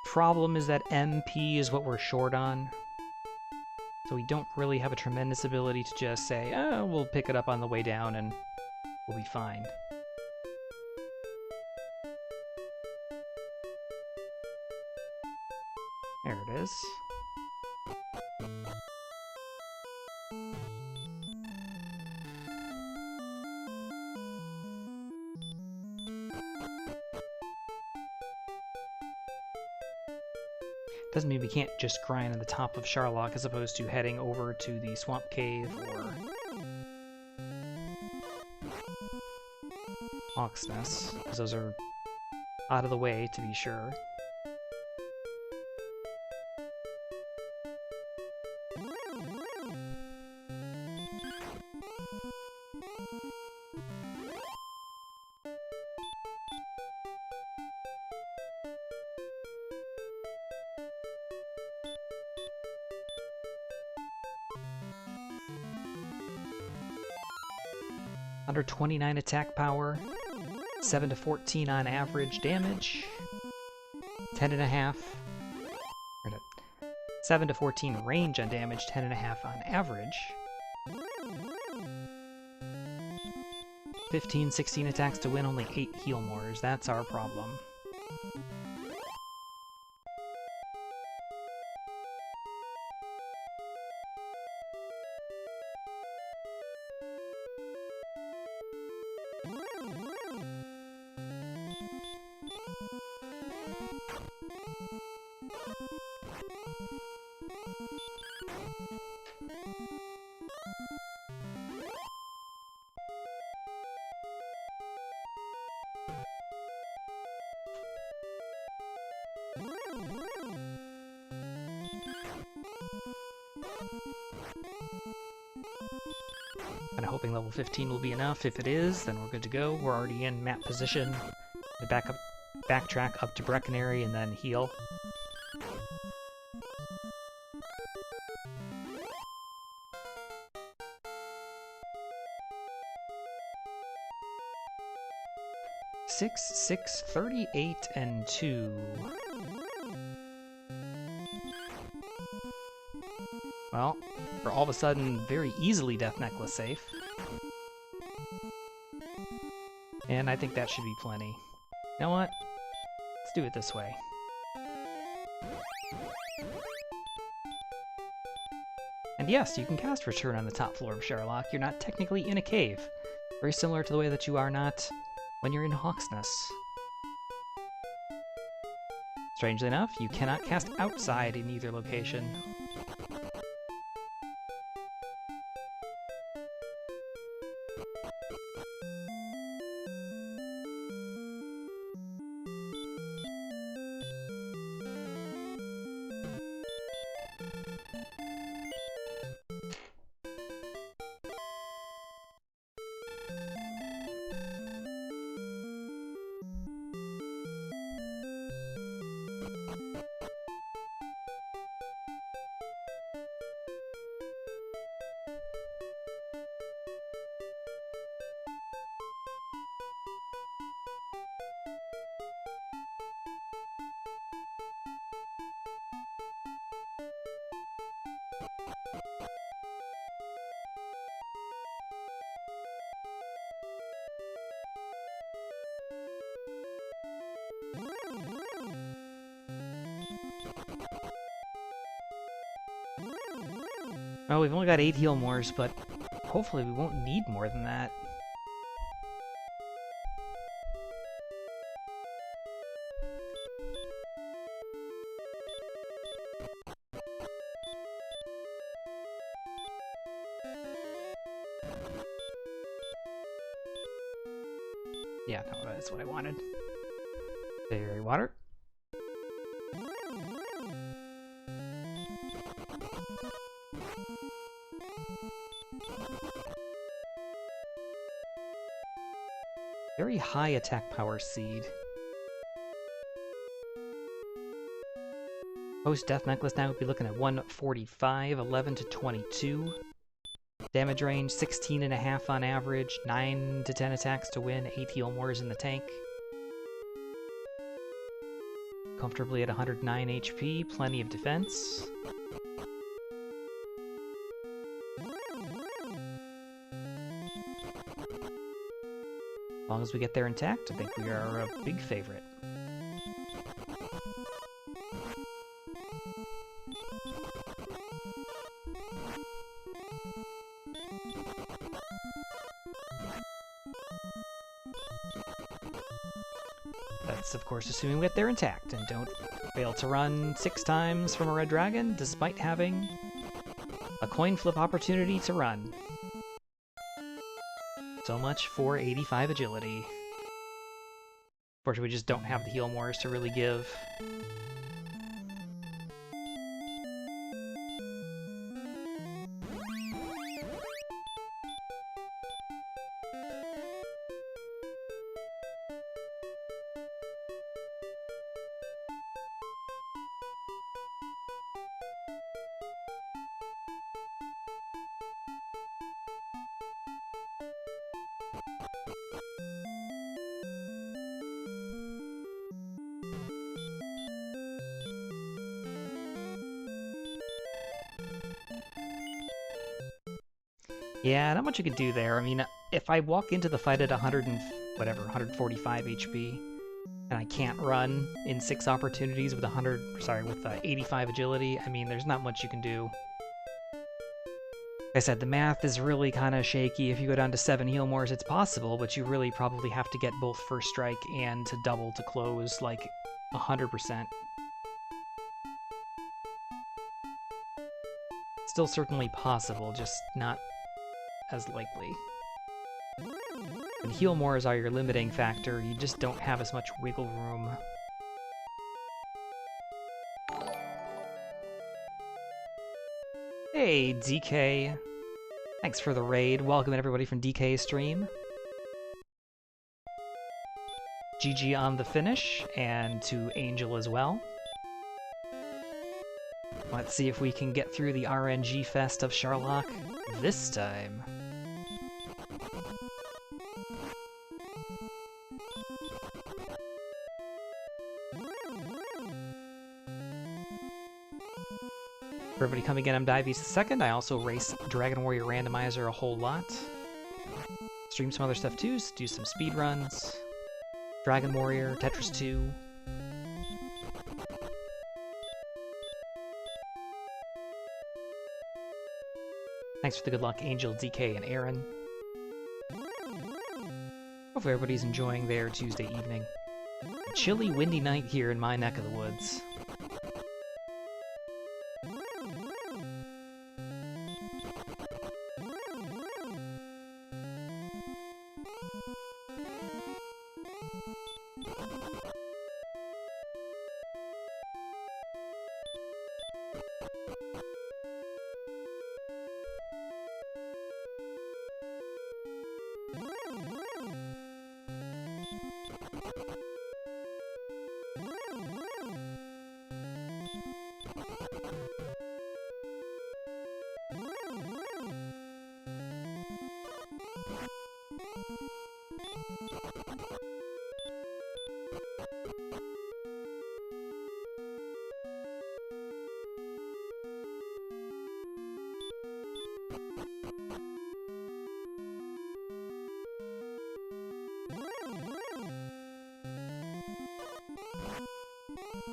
Problem is that MP is what we're short on. So we don't really have a tremendous ability to just say, oh, we'll pick it up on the way down and we'll be fine. There it is. Doesn't mean we can't just grind on the top of Charlock as opposed to heading over to the Swamp Cave or Oxness, because those are out of the way, to be sure. Under 29 attack power, 7 to 14 on average damage, 10.5, 7 to 14 range on damage, 10.5 on average, 15, 16 attacks to win, only 8 heal mores. That's our problem. Kind of hoping level 15 will be enough. If it is, then we're good to go. We're already in map position. We backtrack up to Breckenary and then heal. Six, 38, and 2. Well, we're all of a sudden very easily Death Necklace safe. And I think that should be plenty. You know what? Let's do it this way. And yes, you can cast Return on the top floor of Charlock. You're not technically in a cave. Very similar to the way that you are not when you're in Hawksness. Strangely enough, you cannot cast outside in either location. Well, we've only got 8 heal mores, but hopefully we won't need more than that. Yeah, no, that's what I wanted. Fairy water. Very high attack power seed. Post-death necklace now would be looking at 145, 11 to 22. Damage range 16.5 on average, 9 to 10 attacks to win, 8 heal mores in the tank. Comfortably at 109 HP, plenty of defense. As long as we get there intact, I think we are a big favorite. That's, of course, assuming we get there intact and don't fail to run 6 times from a red dragon, despite having a coin flip opportunity to run. So much for 85 agility. Unfortunately, we just don't have the heal mores to really give. Yeah, not much you can do there. I mean, if I walk into the fight at 145 HP, and I can't run in 6 opportunities with 85 agility, I mean, there's not much you can do. Like I said, the math is really kind of shaky. If you go down to 7 heal mores, it's possible, but you really probably have to get both first strike and to double to close, like, 100%. Still certainly possible, just not as likely. When heal mores are your limiting factor, you just don't have as much wiggle room. Hey, DK. Thanks for the raid. Welcome everybody from DK stream. GG on the finish, and to Angel as well. Let's see if we can get through the RNG fest of Sherlock this time. For everybody coming in, I'm Dives2nd. I also race Dragon Warrior Randomizer a whole lot. Stream some other stuff too, do some speed runs. Dragon Warrior, Tetris 2. Thanks for the good luck, Angel, DK, and Aaron. Hopefully everybody's enjoying their Tuesday evening. A chilly, windy night here in my neck of the woods.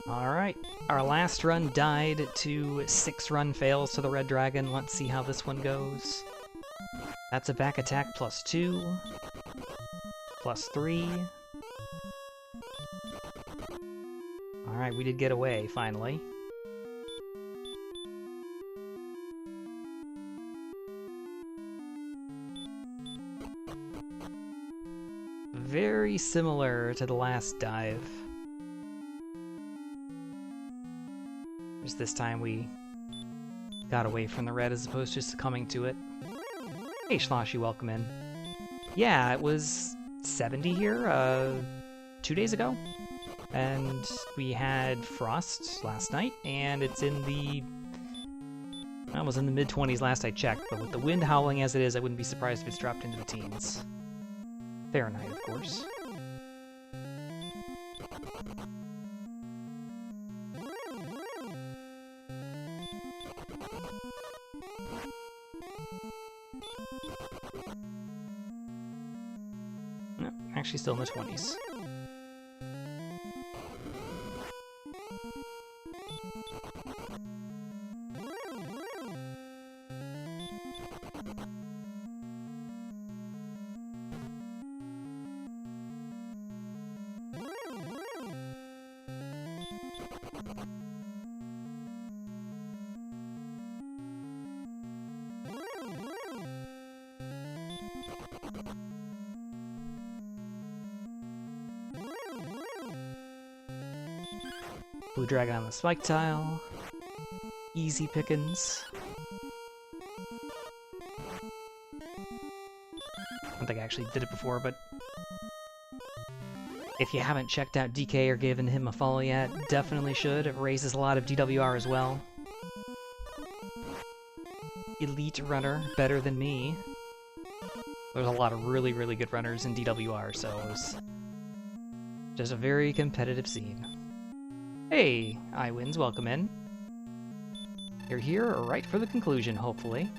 Alright, our last run died to 6 run fails to the Red Dragon. Let's see how this one goes. That's a back attack +2, +3. Alright, we did get away, finally. very similar to the last dive. Just this time we got away from the red as opposed to succumbing to it. Hey Schloshy, welcome in. Yeah, it was 70 here 2 days ago. And we had frost last night, and it's in the... I was in the mid-20s last I checked, but with the wind howling as it is, I wouldn't be surprised if it's dropped into the teens. Fahrenheit, of course. No, actually still in the 20s. Blue Dragon on the spike tile. Easy pickings. I don't think I actually did it before, but if you haven't checked out DK or given him a follow yet, definitely should. It raises a lot of DWR as well. Elite runner, better than me. There's a lot of really, really good runners in DWR, so it's just a very competitive scene. Hey, iWins, welcome in. You're here right for the conclusion, hopefully.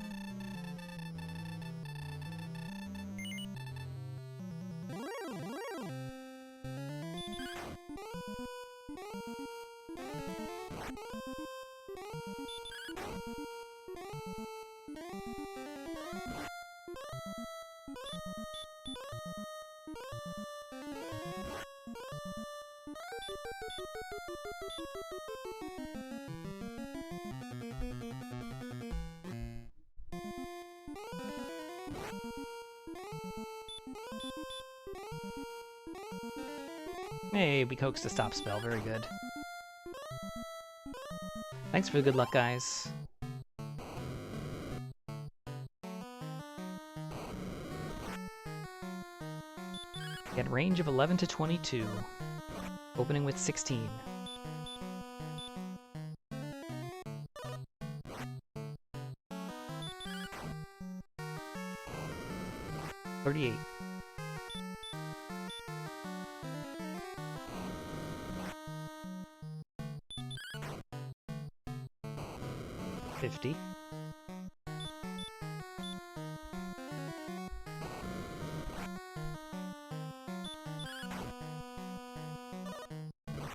Hey, we coaxed a stop spell, very good. Thanks for the good luck, guys. Get range of 11 to 22. Opening with 16. $38. $50.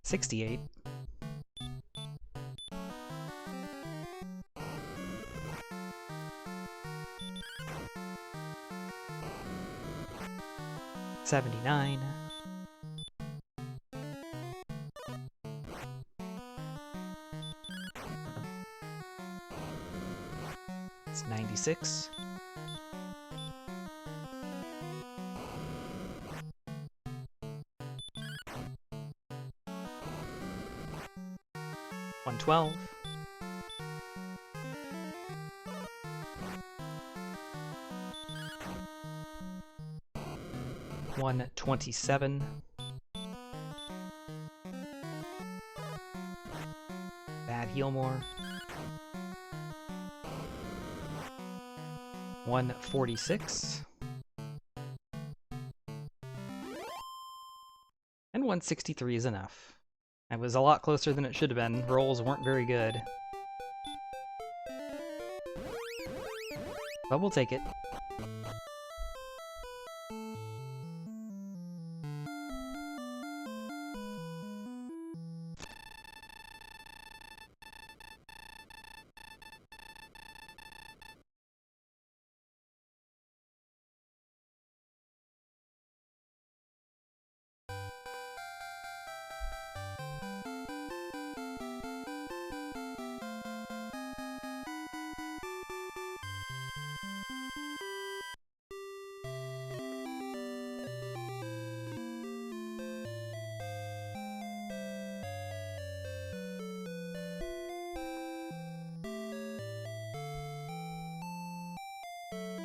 $68. $79. It's 96. $112. $127. Bad heal more. 146. And 163 is enough. It was a lot closer than it should have been. Rolls weren't very good. But we'll take it.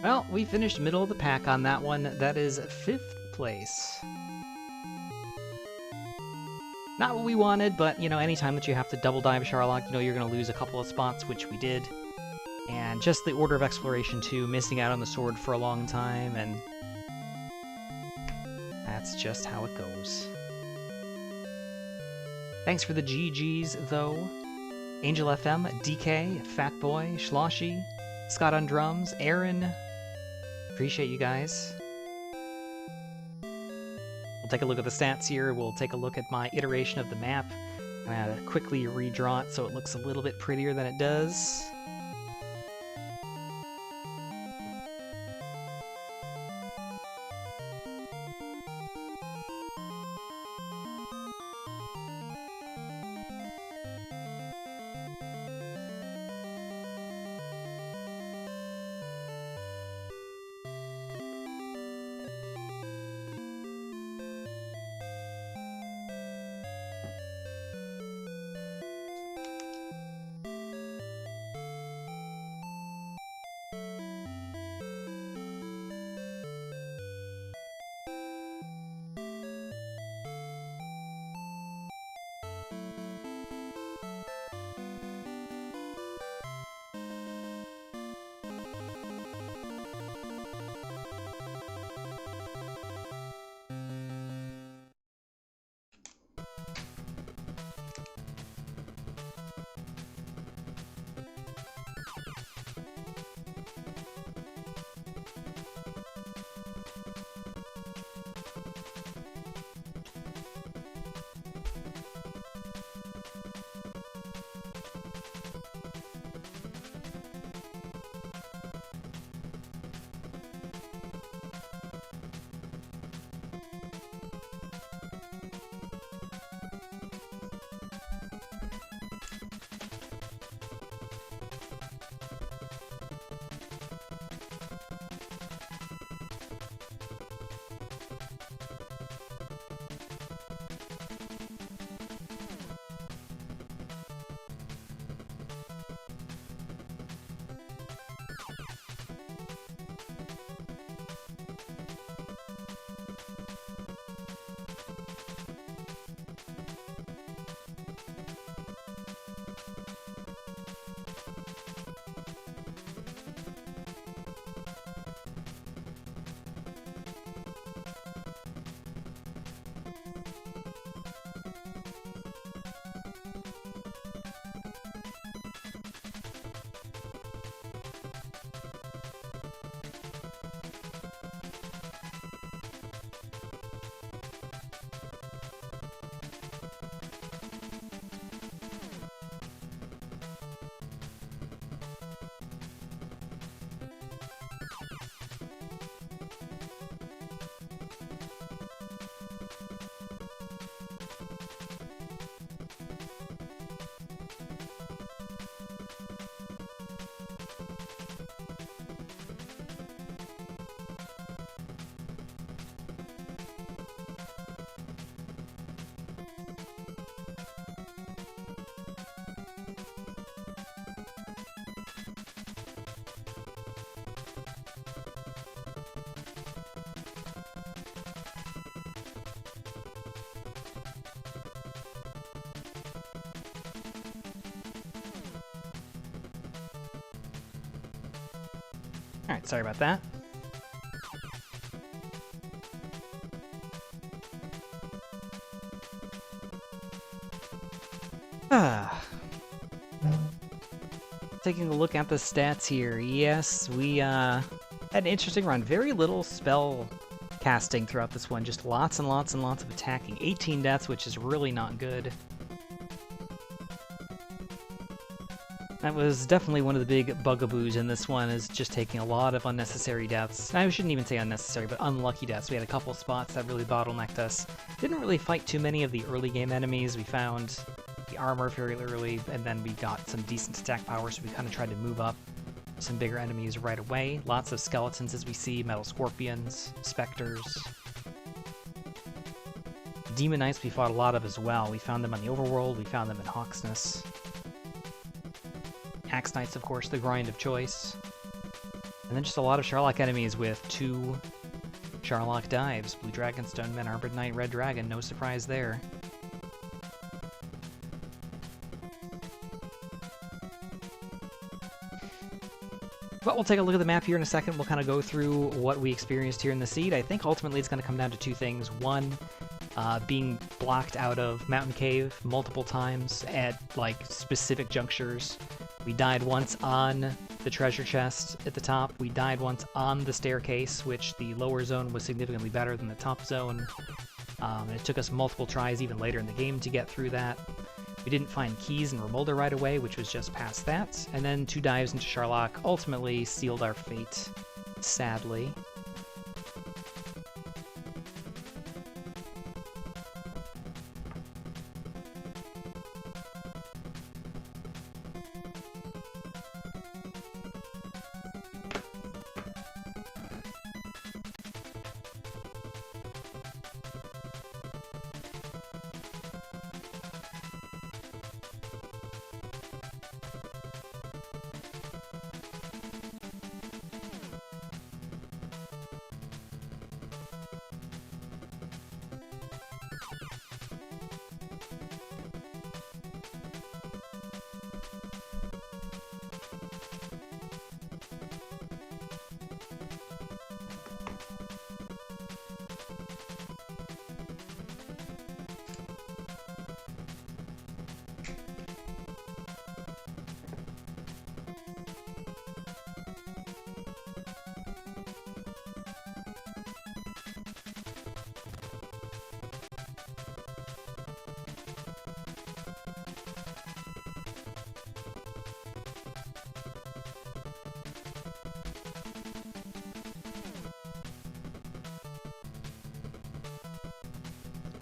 Well, we finished middle of the pack on that one. That is 5th place. Not what we wanted, but, you know, anytime that you have to double dive Sharlock, you know you're going to lose a couple of spots, which we did. And just the order of exploration, too, missing out on the sword for a long time, and that's just how it goes. Thanks for the GGs, though. Angel FM, DK, Fatboy, Schloshy, Scott on drums, Aaron. Appreciate you guys. We'll take a look at the stats here. We'll take a look at my iteration of the map. I'm going to quickly redraw it so it looks a little bit prettier than it does. Alright, sorry about that. Taking a look at the stats here. Yes, we had an interesting run. Very little spell casting throughout this one. Just lots and lots and lots of attacking. 18 deaths, which is really not good. That was definitely one of the big bugaboos in this one, is just taking a lot of unnecessary deaths. I shouldn't even say unnecessary, but unlucky deaths. We had a couple spots that really bottlenecked us. Didn't really fight too many of the early game enemies. We found the armor fairly early, and then we got some decent attack power, so we kind of tried to move up some bigger enemies right away. Lots of skeletons as we see, metal scorpions, specters. Demon Knights we fought a lot of as well. We found them on the overworld, we found them in Hawksness. Axe Knights, of course, the grind of choice. And then just a lot of Charlock enemies with 2 Charlock dives. Blue Dragon, Stoneman, Armored Knight, Red Dragon, no surprise there. But we'll take a look at the map here in a second. We'll kind of go through what we experienced here in the seed. I think ultimately it's going to come down to 2 things. One, being blocked out of Mountain Cave multiple times at, like, specific junctures. We died once on the treasure chest at the top. We died once on the staircase, which the lower zone was significantly better than the top zone. And it took us multiple tries even later in the game to get through that. We didn't find keys in Remolda right away, which was just past that. And then 2 dives into Charlock ultimately sealed our fate, sadly.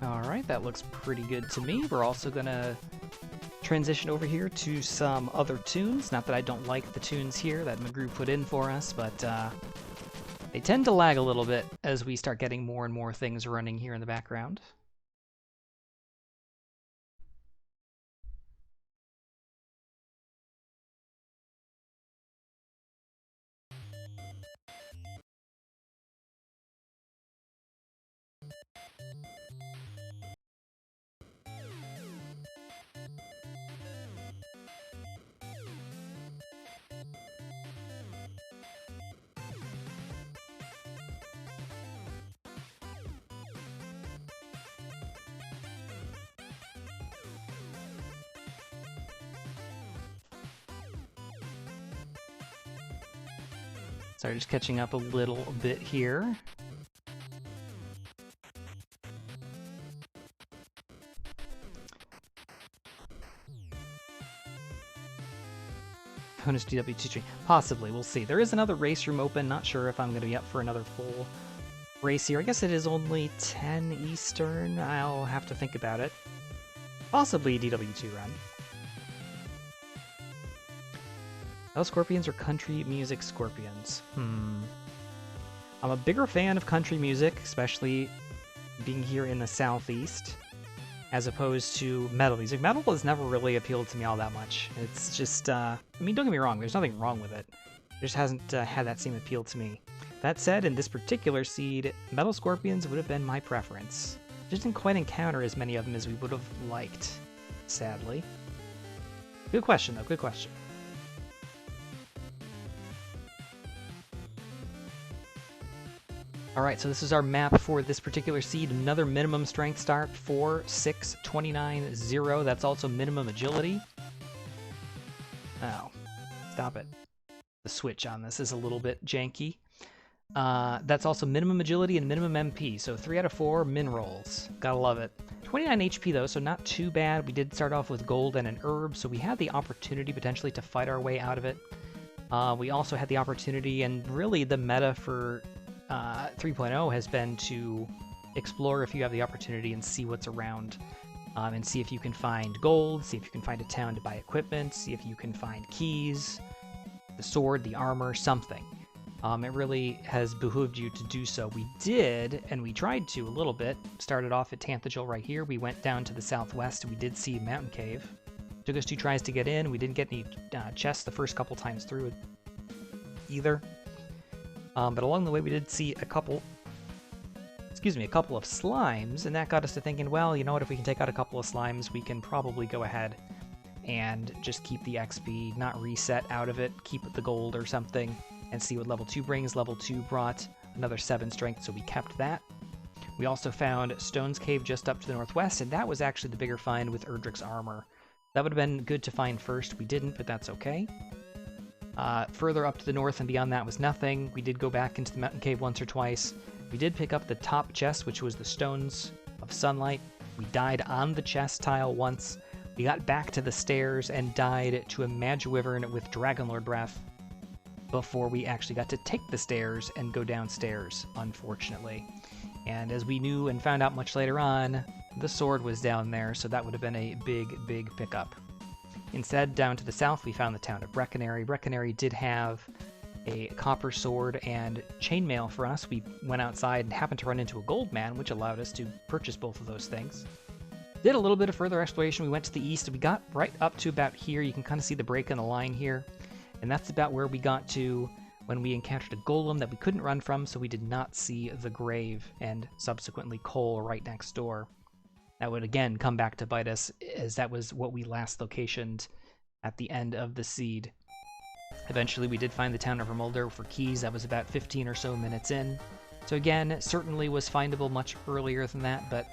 Alright, that looks pretty good to me. We're also gonna transition over here to some other tunes. Not that I don't like the tunes here that Magru put in for us, but they tend to lag a little bit as we start getting more and more things running here in the background. Sorry, just catching up a little bit here. Bonus DW2 stream. Possibly, we'll see. There is another race room open. Not sure if I'm going to be up for another full race here. I guess it is only 10 Eastern. I'll have to think about it. Possibly DW2 run. Metal Scorpions or country music Scorpions? I'm a bigger fan of country music, especially being here in the southeast, as opposed to metal music. Metal has never really appealed to me all that much. It's just, I mean, don't get me wrong, there's nothing wrong with it. It just hasn't had that same appeal to me. That said, in this particular seed, Metal Scorpions would have been my preference. Just didn't quite encounter as many of them as we would have liked, sadly. Good question, though, good question. Alright, so this is our map for this particular seed. Another minimum strength start, 4, 6, 29, 0. That's also minimum agility. Oh, stop it. The switch on this is a little bit janky. That's also minimum agility and minimum MP, so 3 out of 4 min rolls. Gotta love it. 29 HP though, so not too bad. We did start off with gold and an herb, so we had the opportunity potentially to fight our way out of it. We also had the opportunity, and really the meta for 3.0 has been to explore if you have the opportunity and see what's around, and see if you can find gold, see if you can find a town to buy equipment, see if you can find keys, the sword, the armor, something. It really has behooved you to do so. We did, and we tried to a little bit. Started off at Tanthagil right here. We went down to the southwest, and we did see Mountain Cave. Took us 2 tries to get in. We didn't get any chests the first couple times through either. But along the way we did see a couple of slimes, and that got us to thinking, well, you know what, if we can take out a couple of slimes, we can probably go ahead and just keep the XP, not reset out of it, keep the gold or something, and see what level 2 brings. Level 2 brought another 7 strength, so we kept that. We also found Stone's Cave just up to the northwest, and that was actually the bigger find with Erdrick's armor. That would have been good to find first. We didn't, but that's okay. Further up to the north and beyond that was nothing. We did go back into the mountain cave once or twice. We did pick up the top chest, which was the Stones of Sunlight. We died on the chest tile once. We got back to the stairs and died to a Magiwyvern with Dragonlord Breath before we actually got to take the stairs and go downstairs, unfortunately. And as we knew and found out much later on, the sword was down there, so that would have been a big, big pickup. Instead, down to the south, we found the town of Breckenary. Breckenary did have a copper sword and chainmail for us. We went outside and happened to run into a gold man, which allowed us to purchase both of those things. Did a little bit of further exploration. We went to the east, and we got right up to about here. You can kind of see the break in the line here. And that's about where we got to when we encountered a golem that we couldn't run from, so we did not see the grave and subsequently coal right next door. That would again come back to bite us, as that was what we last locationed at the end of the seed. Eventually we did find the town of Remulder for keys. That was about 15 or so minutes in. So again, certainly was findable much earlier than that, but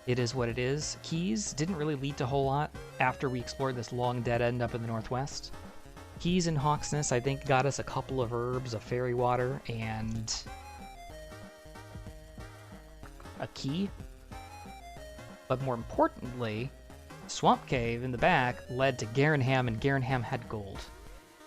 it is what it is. Keys didn't really lead to a whole lot after we explored this long dead end up in the northwest. Keys in Hawksness, I think, got us a couple of herbs, a fairy water, and a key. But more importantly, Swamp Cave in the back led to Garenham, and Garenham had gold.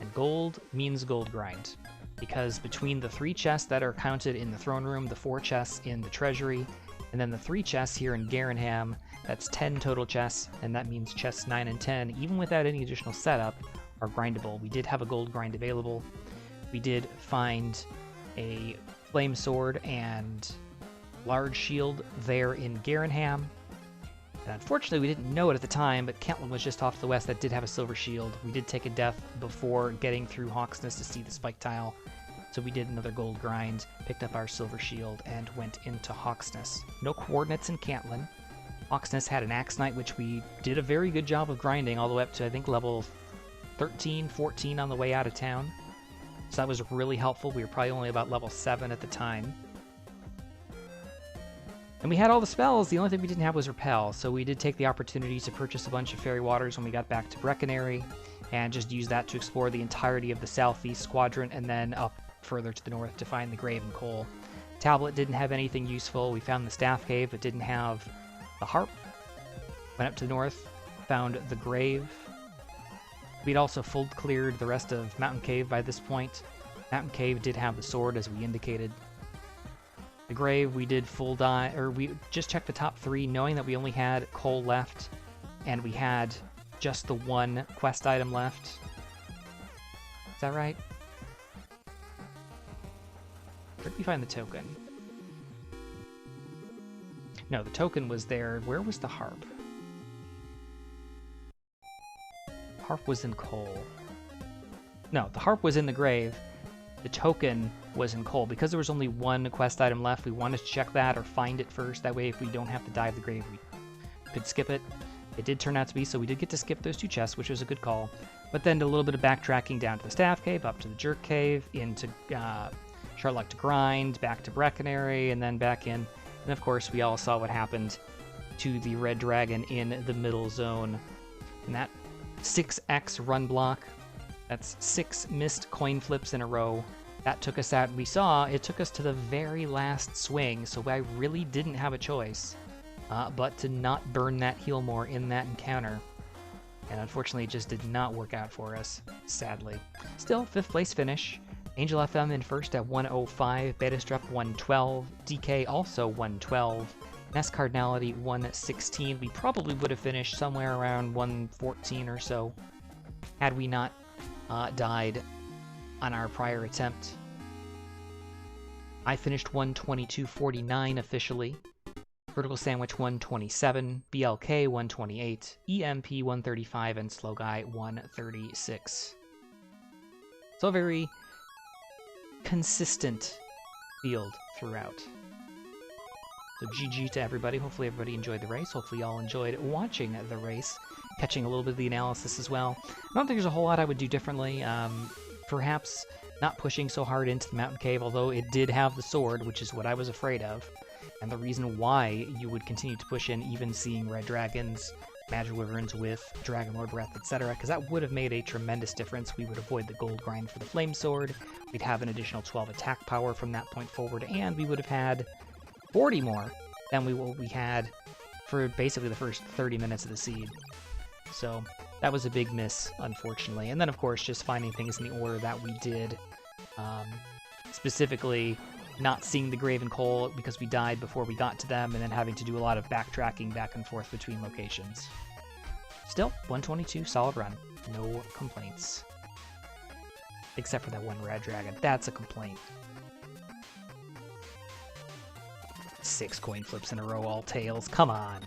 And gold means gold grind, because between the 3 chests that are counted in the throne room, the 4 chests in the treasury, and then the 3 chests here in Garenham, that's 10 total chests, and that means chests 9 and 10, even without any additional setup, are grindable. We did have a gold grind available. We did find a flame sword and large shield there in Garenham. And unfortunately, we didn't know it at the time, but Kentland was just off to the west that did have a silver shield. We did take a death before getting through Hawksness to see the spike tile, so we did another gold grind, picked up our silver shield, and went into Hawksness. No coordinates in Kentland. Hawksness had an Axe Knight, which we did a very good job of grinding all the way up to, I think, level 13, 14 on the way out of town. So that was really helpful. We were probably only about level 7 at the time. And we had all the spells. The only thing we didn't have was Repel, so we did take the opportunity to purchase a bunch of Fairy Waters when we got back to Breckenary, and just use that to explore the entirety of the southeast quadrant, and then up further to the north to find the Grave and Coal. Tablet didn't have anything useful. We found the Staff Cave, but didn't have the Harp. Went up to the north, found the Grave. We'd also full cleared the rest of Mountain Cave by this point. Mountain Cave did have the sword, as we indicated. The Grave, we did full die, or we just checked the top 3, knowing that we only had coal left, and we had just the 1 quest item left. Is that right? Where did we find the token? No, the token was there. Where was the harp? Harp was in coal. No, the harp was in the Grave. The token was in coal. Because there was only 1 quest item left, we wanted to check that or find it first. That way, if we don't have to dive the Grave, we could skip it. It did turn out to be, so we did get to skip those 2 chests, which was a good call. But then a little bit of backtracking down to the Staff Cave, up to the Jerk Cave, into Charlock to Grind, back to Breckenary, and then back in. And of course, we all saw what happened to the Red Dragon in the middle zone. And that 6x run block, that's 6 missed coin flips in a row. That took us out. We saw it took us to the very last swing, so I really didn't have a choice but to not burn that heal more in that encounter. And unfortunately, it just did not work out for us, sadly. Still, 5th place finish. Angel FM in first at 105, Beta Strep 112, DK also 112, Nest Cardinality 116. We probably would have finished somewhere around 114 or so had we not died on our prior attempt. I finished 122.49 officially. Vertical Sandwich 127, BLK 128, EMP 135, and Slow Guy 136. So a very consistent field throughout. So GG to everybody. Hopefully everybody enjoyed the race. Hopefully y'all enjoyed watching the race, catching a little bit of the analysis as well. I don't think there's a whole lot I would do differently. Perhaps not pushing so hard into the mountain cave, although it did have the sword, which is what I was afraid of, and the reason why you would continue to push in, even seeing red dragons, magic wyverns with Dragon Lord Breath, etc., because that would have made a tremendous difference. We would avoid the gold grind for the flame sword, we'd have an additional 12 attack power from that point forward, and we would have had 40 more than we had for basically the first 30 minutes of the seed. So that was a big miss, unfortunately. And then, of course, just finding things in the order that we did. Specifically, not seeing the Graven Coal because we died before we got to them, and then having to do a lot of backtracking back and forth between locations. Still, 122, solid run. No complaints. Except for that one red dragon. That's a complaint. 6 coin flips in a row, all tails. Come on.